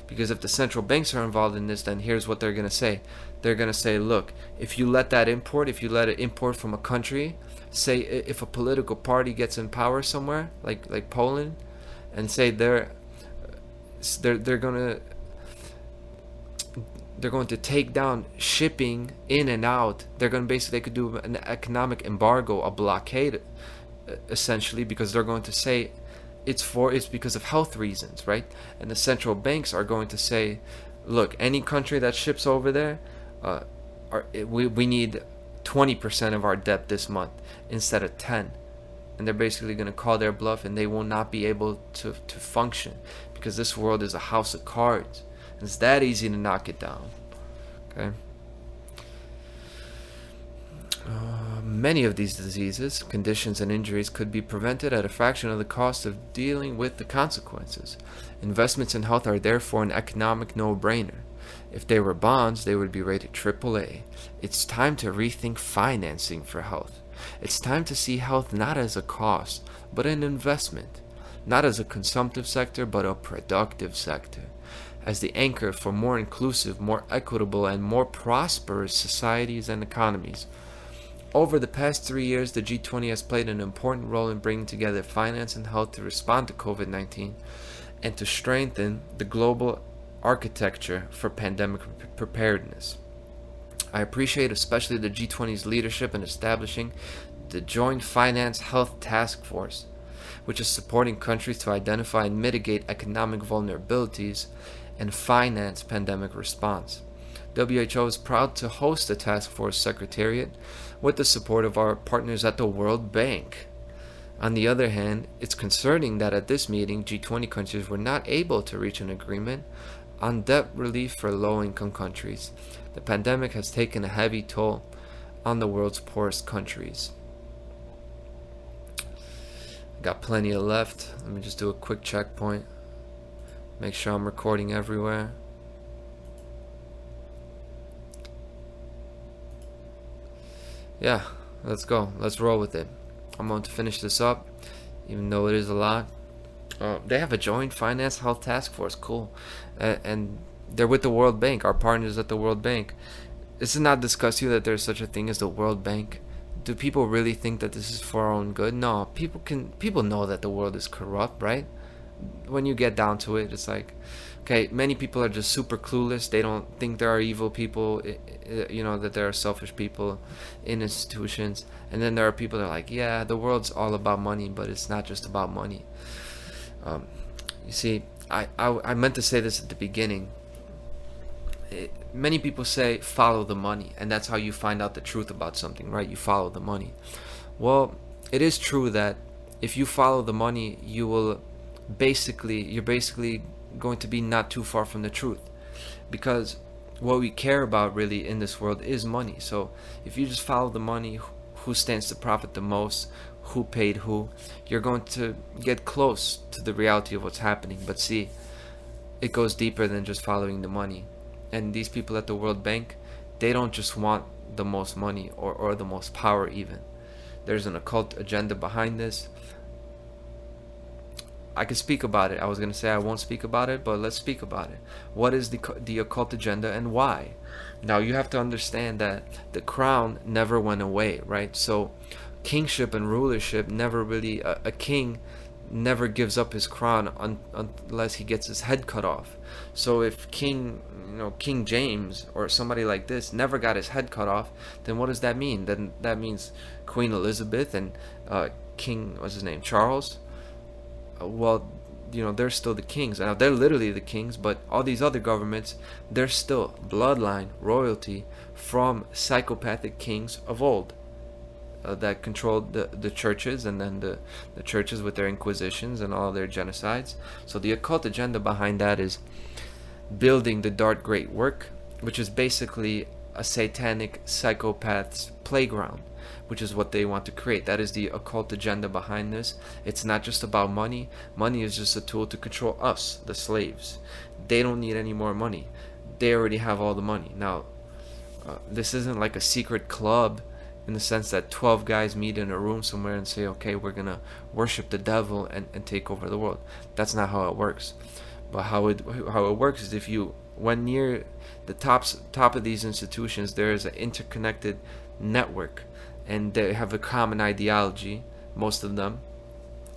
Because if the central banks are involved in this, then here's what they're gonna say. They're gonna say, look, if you let it import from a country, say if a political party gets in power somewhere, like Poland, and say they're going to take down shipping in and out. They're going to basically, they could do an economic embargo, a blockade, essentially, because they're going to say it's because of health reasons, right? And the central banks are going to say, look, any country that ships over there, we need 20% of our debt this month instead of 10. And they're basically going to call their bluff, and they will not be able to function, because this world is a house of cards. It's that easy to knock it down. Okay. Many of these diseases, conditions, and injuries could be prevented at a fraction of the cost of dealing with the consequences. Investments in health are therefore an economic no-brainer. If they were bonds, they would be rated AAA. It's time to rethink financing for health. It's time to see health not as a cost, but an investment. Not as a consumptive sector, but a productive sector. As the anchor for more inclusive, more equitable, and more prosperous societies and economies. Over the past 3 years, the G20 has played an important role in bringing together finance and health to respond to COVID-19 and to strengthen the global architecture for pandemic preparedness. I appreciate especially the G20's leadership in establishing the Joint Finance Health Task Force, which is supporting countries to identify and mitigate economic vulnerabilities and finance pandemic response. WHO is proud to host the task force secretariat with the support of our partners at the World Bank. On the other hand, it's concerning that at this meeting, G20 countries were not able to reach an agreement on debt relief for low-income countries. The pandemic has taken a heavy toll on the world's poorest countries. Got plenty left. Let me just do a quick checkpoint. Make sure I'm recording everywhere. Yeah, let's go. Let's roll with it. I'm going to finish this up, even though it is a lot. They have a joint finance health task force. Cool. And they're with the World Bank, our partners at the World Bank. This does not disgust you that there's such a thing as the World Bank? Do people really think that this is for our own good? No, people know that the world is corrupt, right? When you get down to it, it's like, okay, many people are just super clueless. They don't think there are evil people, that there are selfish people in institutions. And then there are people that are like, yeah, the world's all about money, but it's not just about money. You see, I meant to say this at the beginning. Many people say follow the money, and that's how you find out the truth about something, right? You follow the money. Well, it is true that if you follow the money, you're basically going to be not too far from the truth, because what we care about really in this world is money. So if you just follow the money, who stands to profit the most, who paid who, you're going to get close to the reality of what's happening. But see, it goes deeper than just following the money. And these people at the World Bank, they don't just want the most money or the most power even. There's an occult agenda behind this. I could speak about it. I was going to say I won't speak about it, but let's speak about it. What is the occult agenda and why? Now you have to understand that the crown never went away, right? So kingship and rulership never really, a king never gives up his crown unless he gets his head cut off. So if King James or somebody like this never got his head cut off, then what does that mean? Then that means Queen Elizabeth and King, what's his name, Charles, well, they're still the kings. Now they're literally the kings, but all these other governments, they're still bloodline royalty from psychopathic kings of old that controlled the churches, and then the churches with their inquisitions and all their genocides. So the occult agenda behind that is building the dark great work, which is basically a satanic psychopath's playground, which is what they want to create. That is the occult agenda behind this. It's not just about money. Money is just a tool to control us, the slaves. They don't need any more money. They already have all the money. Now, this isn't like a secret club in the sense that 12 guys meet in a room somewhere and say, okay, we're going to worship the devil and take over the world. That's not how it works. But how it works is when near the top of these institutions, there is an interconnected network, and they have a common ideology, most of them,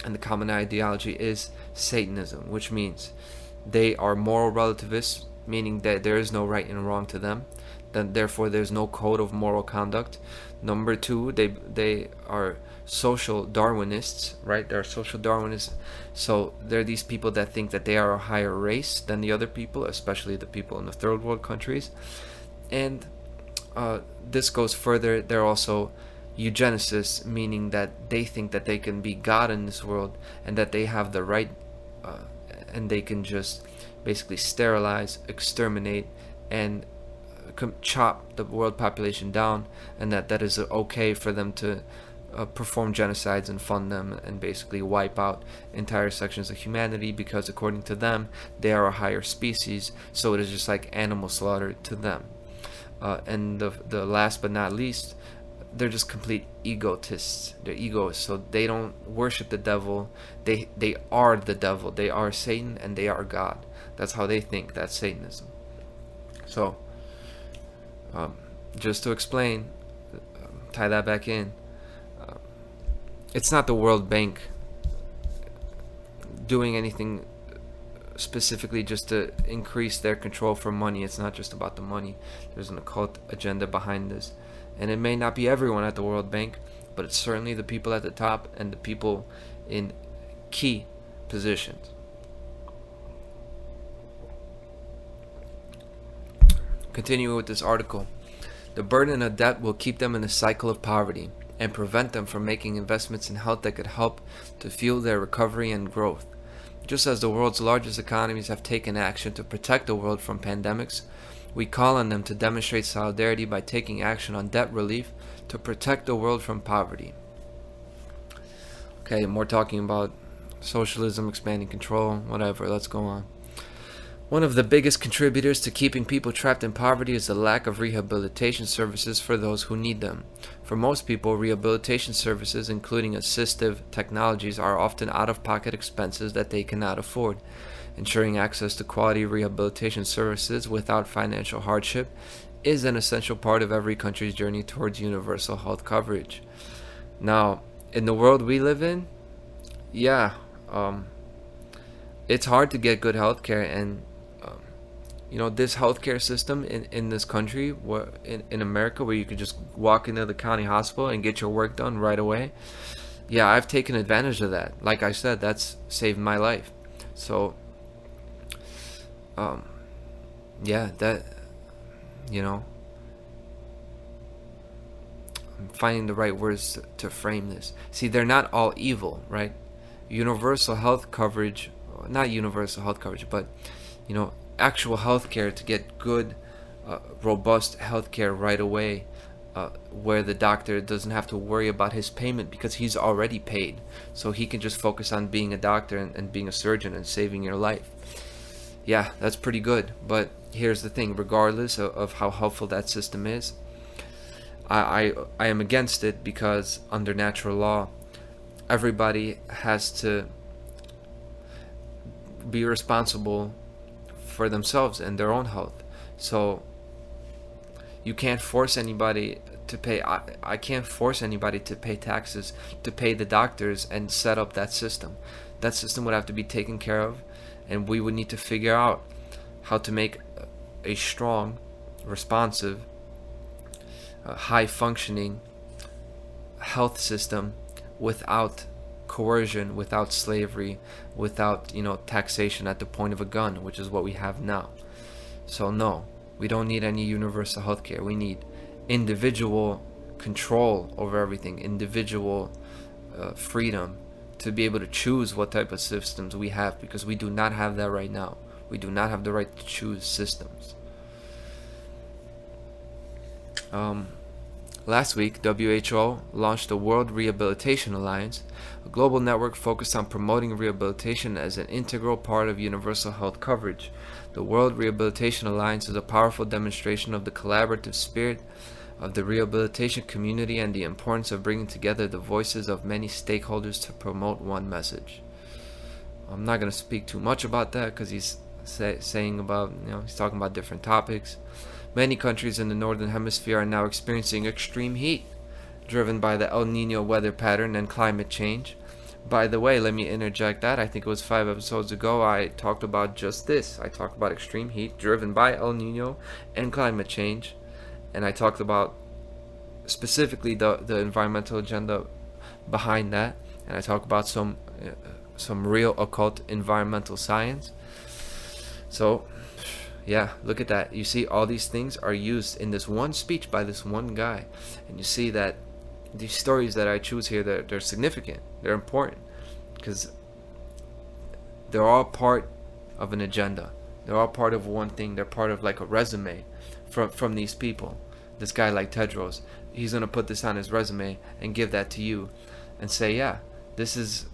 and the common ideology is Satanism, which means they are moral relativists, meaning that there is no right and wrong to them, then therefore there's no code of moral conduct. Number two, they are social Darwinists, right? They're social Darwinists. So they're these people that think that they are a higher race than the other people, especially the people in the third world countries. And this goes further. They're also eugenicists, meaning that they think that they can be God in this world and that they have the right and they can just basically sterilize, exterminate, and chop the world population down, and that is okay for them to perform genocides and fund them and basically wipe out entire sections of humanity, because according to them they are a higher species, so it is just like animal slaughter to them. And the last but not least, they're just complete egotists. They're egoists, so they don't worship the devil. They are the devil. They are Satan and they are God. That's how they think. That's Satanism. So just to explain, tie that back in, it's not the World Bank doing anything specifically just to increase their control for money. It's not just about the money. There's an occult agenda behind this, and it may not be everyone at the World Bank, but it's certainly the people at the top and the people in key positions. Continuing with this article, the burden of debt will keep them in a cycle of poverty and prevent them from making investments in health that could help to fuel their recovery and growth. Just as the world's largest economies have taken action to protect the world from pandemics, we call on them to demonstrate solidarity by taking action on debt relief to protect the world from poverty. Okay, more talking about socialism, expanding control, whatever. Let's go on. One of the biggest contributors to keeping people trapped in poverty is the lack of rehabilitation services for those who need them. For most people, rehabilitation services, including assistive technologies, are often out-of-pocket expenses that they cannot afford. Ensuring access to quality rehabilitation services without financial hardship is an essential part of every country's journey towards universal health coverage. Now, in the world we live in, it's hard to get good health care, and this healthcare system in this country, in America, where you could just walk into the county hospital and get your work done right away. Yeah, I've taken advantage of that. Like I said, that's saved my life. So, I'm finding the right words to frame this. See, they're not all evil, right? Universal health coverage, not universal health coverage, but, actual health care, to get good, robust health care right away, where the doctor doesn't have to worry about his payment because he's already paid. So he can just focus on being a doctor and being a surgeon and saving your life. Yeah, that's pretty good. But here's the thing, regardless of how helpful that system is, I am against it, because under natural law, everybody has to be responsible for themselves and their own health. So you can't force anybody to pay. I can't force anybody to pay taxes to pay the doctors and set up that system. that system would have to be taken care of, and we would need to figure out how to make a strong, responsive, high functioning health system without coercion, without slavery, without taxation at the point of a gun, which is what we have now. So no, we don't need any universal healthcare. We need individual control over everything, individual freedom to be able to choose what type of systems we have, because we do not have that right now. We do not have the right to choose systems. Last week, WHO launched the World Rehabilitation Alliance, a global network focused on promoting rehabilitation as an integral part of universal health coverage. The World Rehabilitation Alliance is a powerful demonstration of the collaborative spirit of the rehabilitation community and the importance of bringing together the voices of many stakeholders to promote one message. I'm not going to speak too much about that because he's saying about, he's talking about different topics. Many countries in the northern hemisphere are now experiencing extreme heat, driven by the El Nino weather pattern and climate change. By the way, let me interject that. I think it was 5 episodes ago I talked about just this. I talked about extreme heat driven by El Nino and climate change. And I talked about specifically the environmental agenda behind that. And I talked about some real occult environmental science. So yeah, look at that. You see, all these things are used in this one speech by this one guy. And you see that these stories that I choose here, they're significant. They're important. Because they're all part of an agenda. They're all part of one thing. They're part of like a resume from these people. This guy like Tedros, he's going to put this on his resume and give that to you. And say, yeah, this is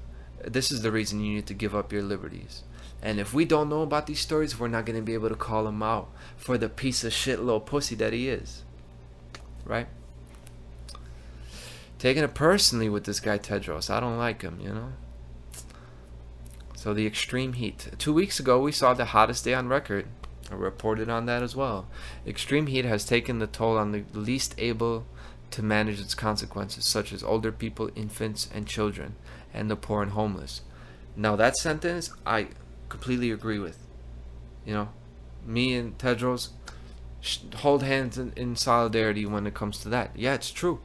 the reason you need to give up your liberties. And if we don't know about these stories, we're not going to be able to call him out for the piece of shit little pussy that he is. Right? Taking it personally with this guy Tedros. I don't like him, So the extreme heat. 2 weeks ago, we saw the hottest day on record. I reported on that as well. Extreme heat has taken the toll on the least able to manage its consequences, such as older people, infants, and children, and the poor and homeless. Now that sentence, I completely agree with. Me and Tedros hold hands in solidarity when it comes to that. Yeah, it's true.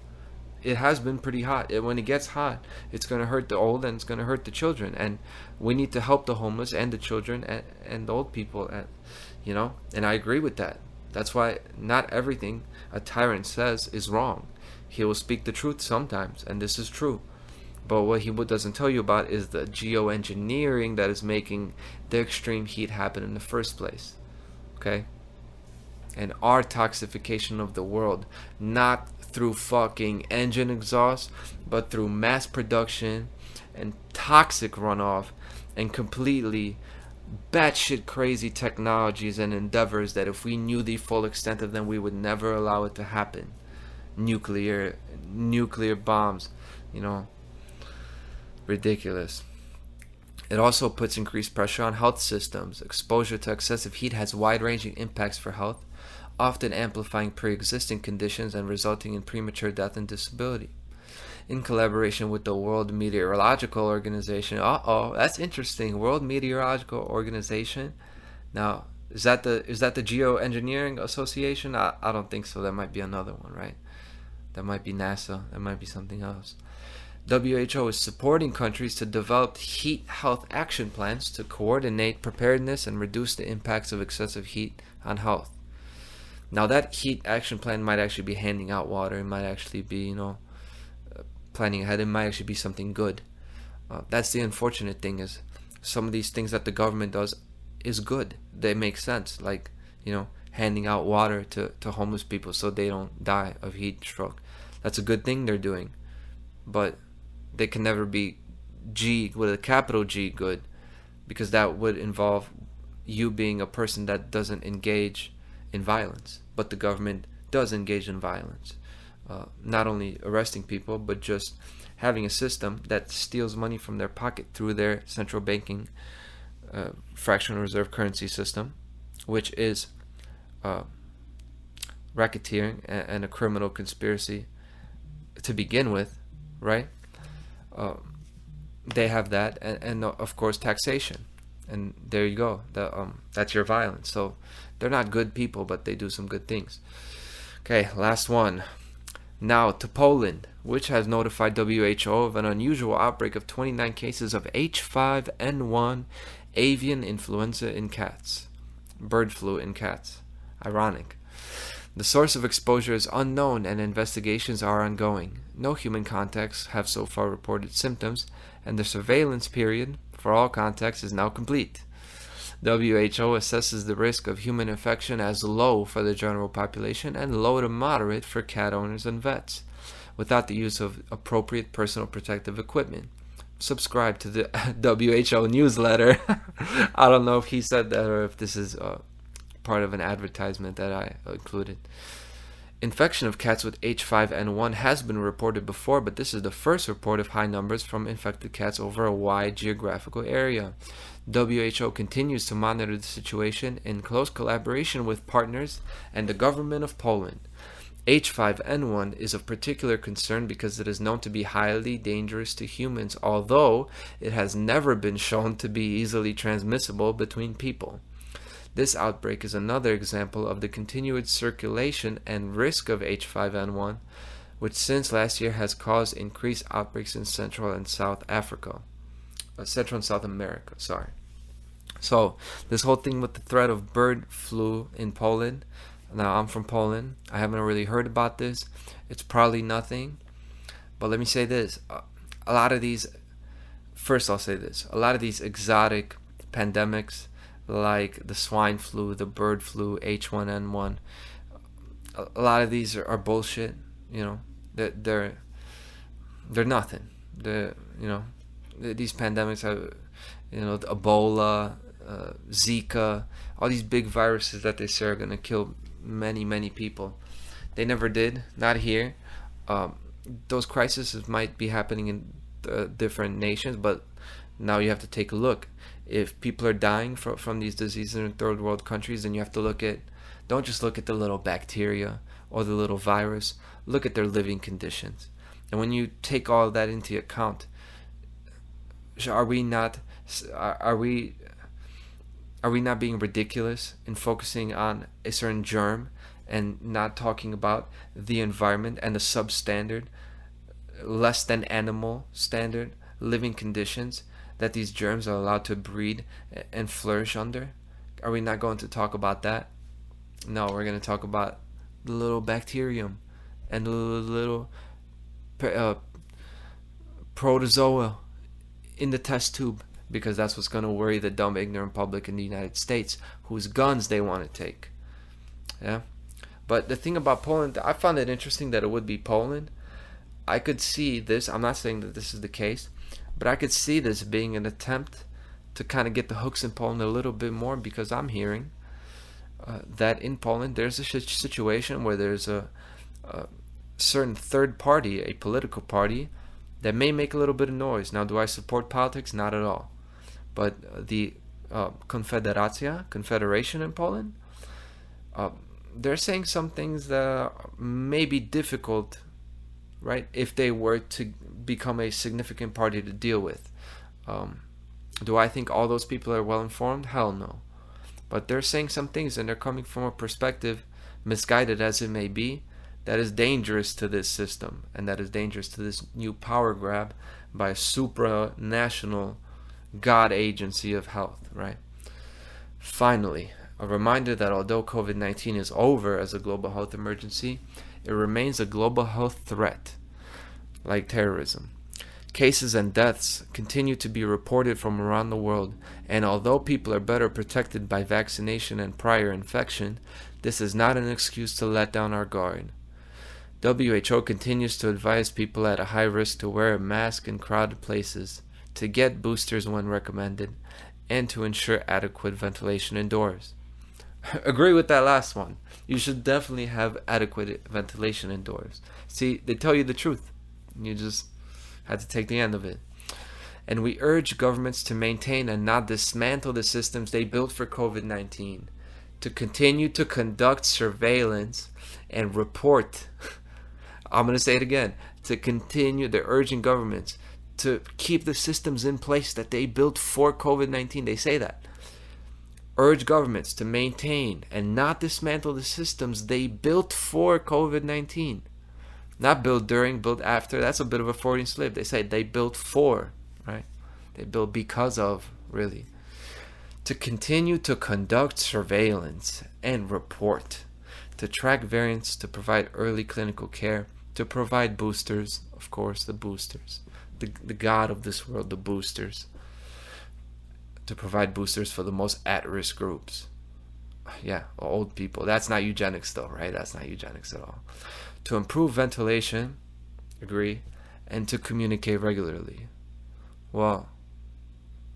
It has been pretty hot. When it gets hot, it's going to hurt the old and it's going to hurt the children. And we need to help the homeless and the children and the old people. And I agree with that. That's why not everything a tyrant says is wrong. He will speak the truth sometimes, and this is true. But what he doesn't tell you about is the geoengineering that is making the extreme heat happen in the first place. Okay? And our toxification of the world, not through fucking engine exhaust, but through mass production and toxic runoff and completely batshit crazy technologies and endeavors that if we knew the full extent of them, we would never allow it to happen. Nuclear bombs, ridiculous. It also puts increased pressure on health systems. Exposure to excessive heat has wide-ranging impacts for health, often amplifying pre-existing conditions and resulting in premature death and disability. In collaboration with the World Meteorological Organization, that's interesting. World Meteorological Organization. Now, is that the Geoengineering Association? I don't think so. That might be another one, right? That might be NASA. That might be something else. WHO is supporting countries to develop heat health action plans to coordinate preparedness and reduce the impacts of excessive heat on health. Now that heat action plan might actually be handing out water. It might actually be, planning ahead. It might actually be something good. That's the unfortunate thing, is some of these things that the government does is good. They make sense, like, handing out water to homeless people so they don't die of heat stroke. That's a good thing they're doing. But they can never be G with a capital G good, because that would involve you being a person that doesn't engage in violence. But the government does engage in violence. Not only arresting people, but just having a system that steals money from their pocket through their central banking fractional reserve currency system, which is racketeering and a criminal conspiracy to begin with, right? they have that, and of course taxation, and there you go. That's your violence. So they're not good people, but they do some good things. Okay, last one. Now to Poland, which has notified WHO of an unusual outbreak of 29 cases of H5N1 avian influenza in cats. Bird flu in cats. Ironic. The source of exposure is unknown and investigations are ongoing. No human contacts have so far reported symptoms, and the surveillance period for all contacts is now complete. WHO assesses the risk of human infection as low for the general population and low to moderate for cat owners and vets, without the use of appropriate personal protective equipment. Subscribe to the WHO newsletter. I don't know if he said that or if this is part of an advertisement that I included. Infection of cats with H5N1 has been reported before, but this is the first report of high numbers from infected cats over a wide geographical area. WHO continues to monitor the situation in close collaboration with partners and the government of Poland. H5N1 is of particular concern because it is known to be highly dangerous to humans, although it has never been shown to be easily transmissible between people. This outbreak is another example of the continued circulation and risk of H5N1, which since last year has caused increased outbreaks in Central and South America. So, this whole thing with the threat of bird flu in Poland. Now, I'm from Poland. I haven't really heard about this. It's probably nothing. But let me say this. A lot of these exotic pandemics, like the swine flu, the bird flu, H1N1, a lot of these are bullshit. You know, they're nothing. These pandemics have, the Ebola, Zika, all these big viruses that they say are going to kill many people. They never did, not here. Those crises might be happening in different nations, but now you have to take a look. If people are dying from these diseases in third world countries, then you have to don't just look at the little bacteria or the little virus, look at their living conditions. And when you take all of that into account, are we not being ridiculous in focusing on a certain germ and not talking about the environment and the substandard, less than animal standard living conditions that these germs are allowed to breed and flourish under? Are we not going to talk about that? No, we're going to talk about the little bacterium and the little protozoa in the test tube, because that's what's going to worry the dumb, ignorant public in the United States, whose guns they want to take. Yeah. But the thing about Poland, I found it interesting that it would be Poland. I could see this. I'm not saying that this is the case, but I could see this being an attempt to kind of get the hooks in Poland a little bit more, because I'm hearing that in Poland there's a situation where there's a certain third party, a political party, that may make a little bit of noise. Now, do I support politics? Not at all. But the Confederation in Poland, they're saying some things that may be difficult, right, if they were to become a significant party to deal with. Do I think all those people are well informed? Hell no. But they're saying some things, and they're coming from a perspective, misguided as it may be, that is dangerous to this system, and that is dangerous to this new power grab by a supranational God agency of health, right? Finally, a reminder that although COVID-19 is over as a global health emergency, it remains a global health threat, like terrorism. Cases and deaths continue to be reported from around the world, and although people are better protected by vaccination and prior infection, this is not an excuse to let down our guard. WHO continues to advise people at a high risk to wear a mask in crowded places, to get boosters when recommended, and to ensure adequate ventilation indoors. Agree with that last one. You should definitely have adequate ventilation indoors. See, they tell you the truth. You just had to take the end of it. And we urge governments to maintain and not dismantle the systems they built for COVID-19, to continue to conduct surveillance and report. I'm going to say it again. They're urging governments to keep the systems in place that they built for COVID-19. They say that. Urge governments to maintain and not dismantle the systems they built for COVID-19. Not build during, build after. That's a bit of a Freudian slip. They say they built for, right? They built because of, really. To continue to conduct surveillance and report, to track variants, to provide early clinical care, to provide boosters, of course, the boosters, the god of this world, the boosters, to provide boosters for the most at-risk groups. Yeah, old people. That's not eugenics though, right? That's not eugenics at all. To improve ventilation, agree, and to communicate regularly. Well,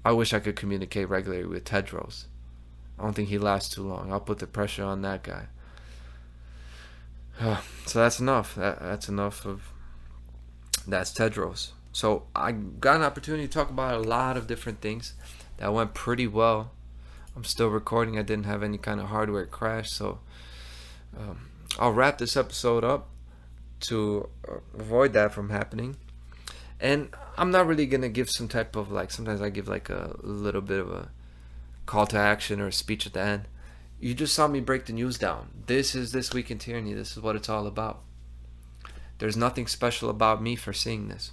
I wish I could communicate regularly with Tedros. I don't think he lasts too long. I'll put the pressure on that guy. So that's enough. That's enough of... That's Tedros. So I got an opportunity to talk about a lot of different things that went pretty well. I'm still recording. I didn't have any kind of hardware crash. So I'll wrap this episode up to avoid that from happening. And I'm not really going to give some type of like, sometimes I give like a little bit of a call to action or a speech at the end. You just saw me break the news down. This is This Week in Tyranny. This is what it's all about. There's nothing special about me for seeing this.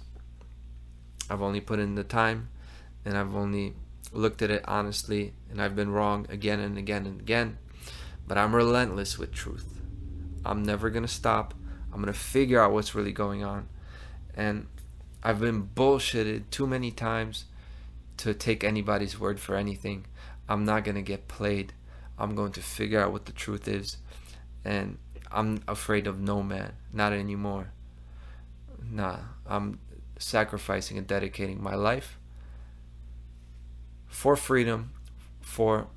I've only put in the time, and I've only looked at it honestly, and I've been wrong again and again and again. But I'm relentless with truth. I'm never going to stop. I'm going to figure out what's really going on. And I've been bullshitted too many times to take anybody's word for anything. I'm not going to get played. I'm going to figure out what the truth is. And I'm afraid of no man. Not anymore. Nah, I'm sacrificing and dedicating my life for freedom, for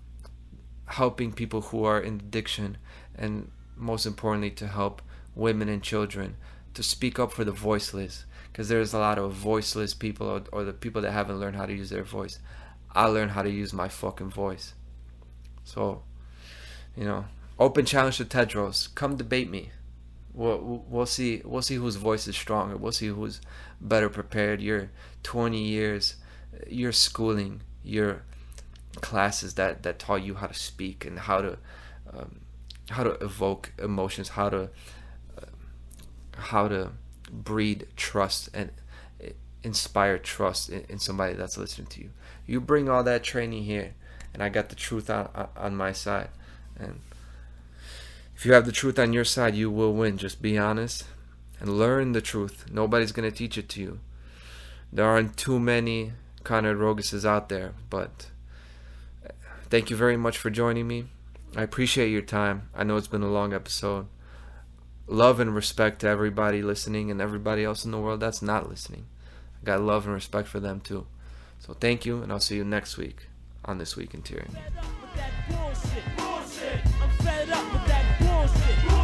helping people who are in addiction, and most importantly to help women and children to speak up for the voiceless, because there's a lot of voiceless people, or the people that haven't learned how to use their voice. I learned how to use my fucking voice. So, open challenge to Tedros. Come debate me. We'll see whose voice is stronger. We'll see who's better prepared. Your 20 years, your schooling, your classes that taught you how to speak and how to evoke emotions, how to breed trust and inspire trust in somebody that's listening to you. You bring all that training here, and I got the truth on my side. And if you have the truth on your side, you will win. Just be honest and learn the truth. Nobody's going to teach it to you. There aren't too many Conrad Roguses out there, but thank you very much for joining me. I appreciate your time. I know it's been a long episode. Love and respect to everybody listening and everybody else in the world that's not listening. I got love and respect for them too. So thank you, and I'll see you next week on This Week in Tyranny. I'm fed up with that bullshit. I'm fed up with that bullshit.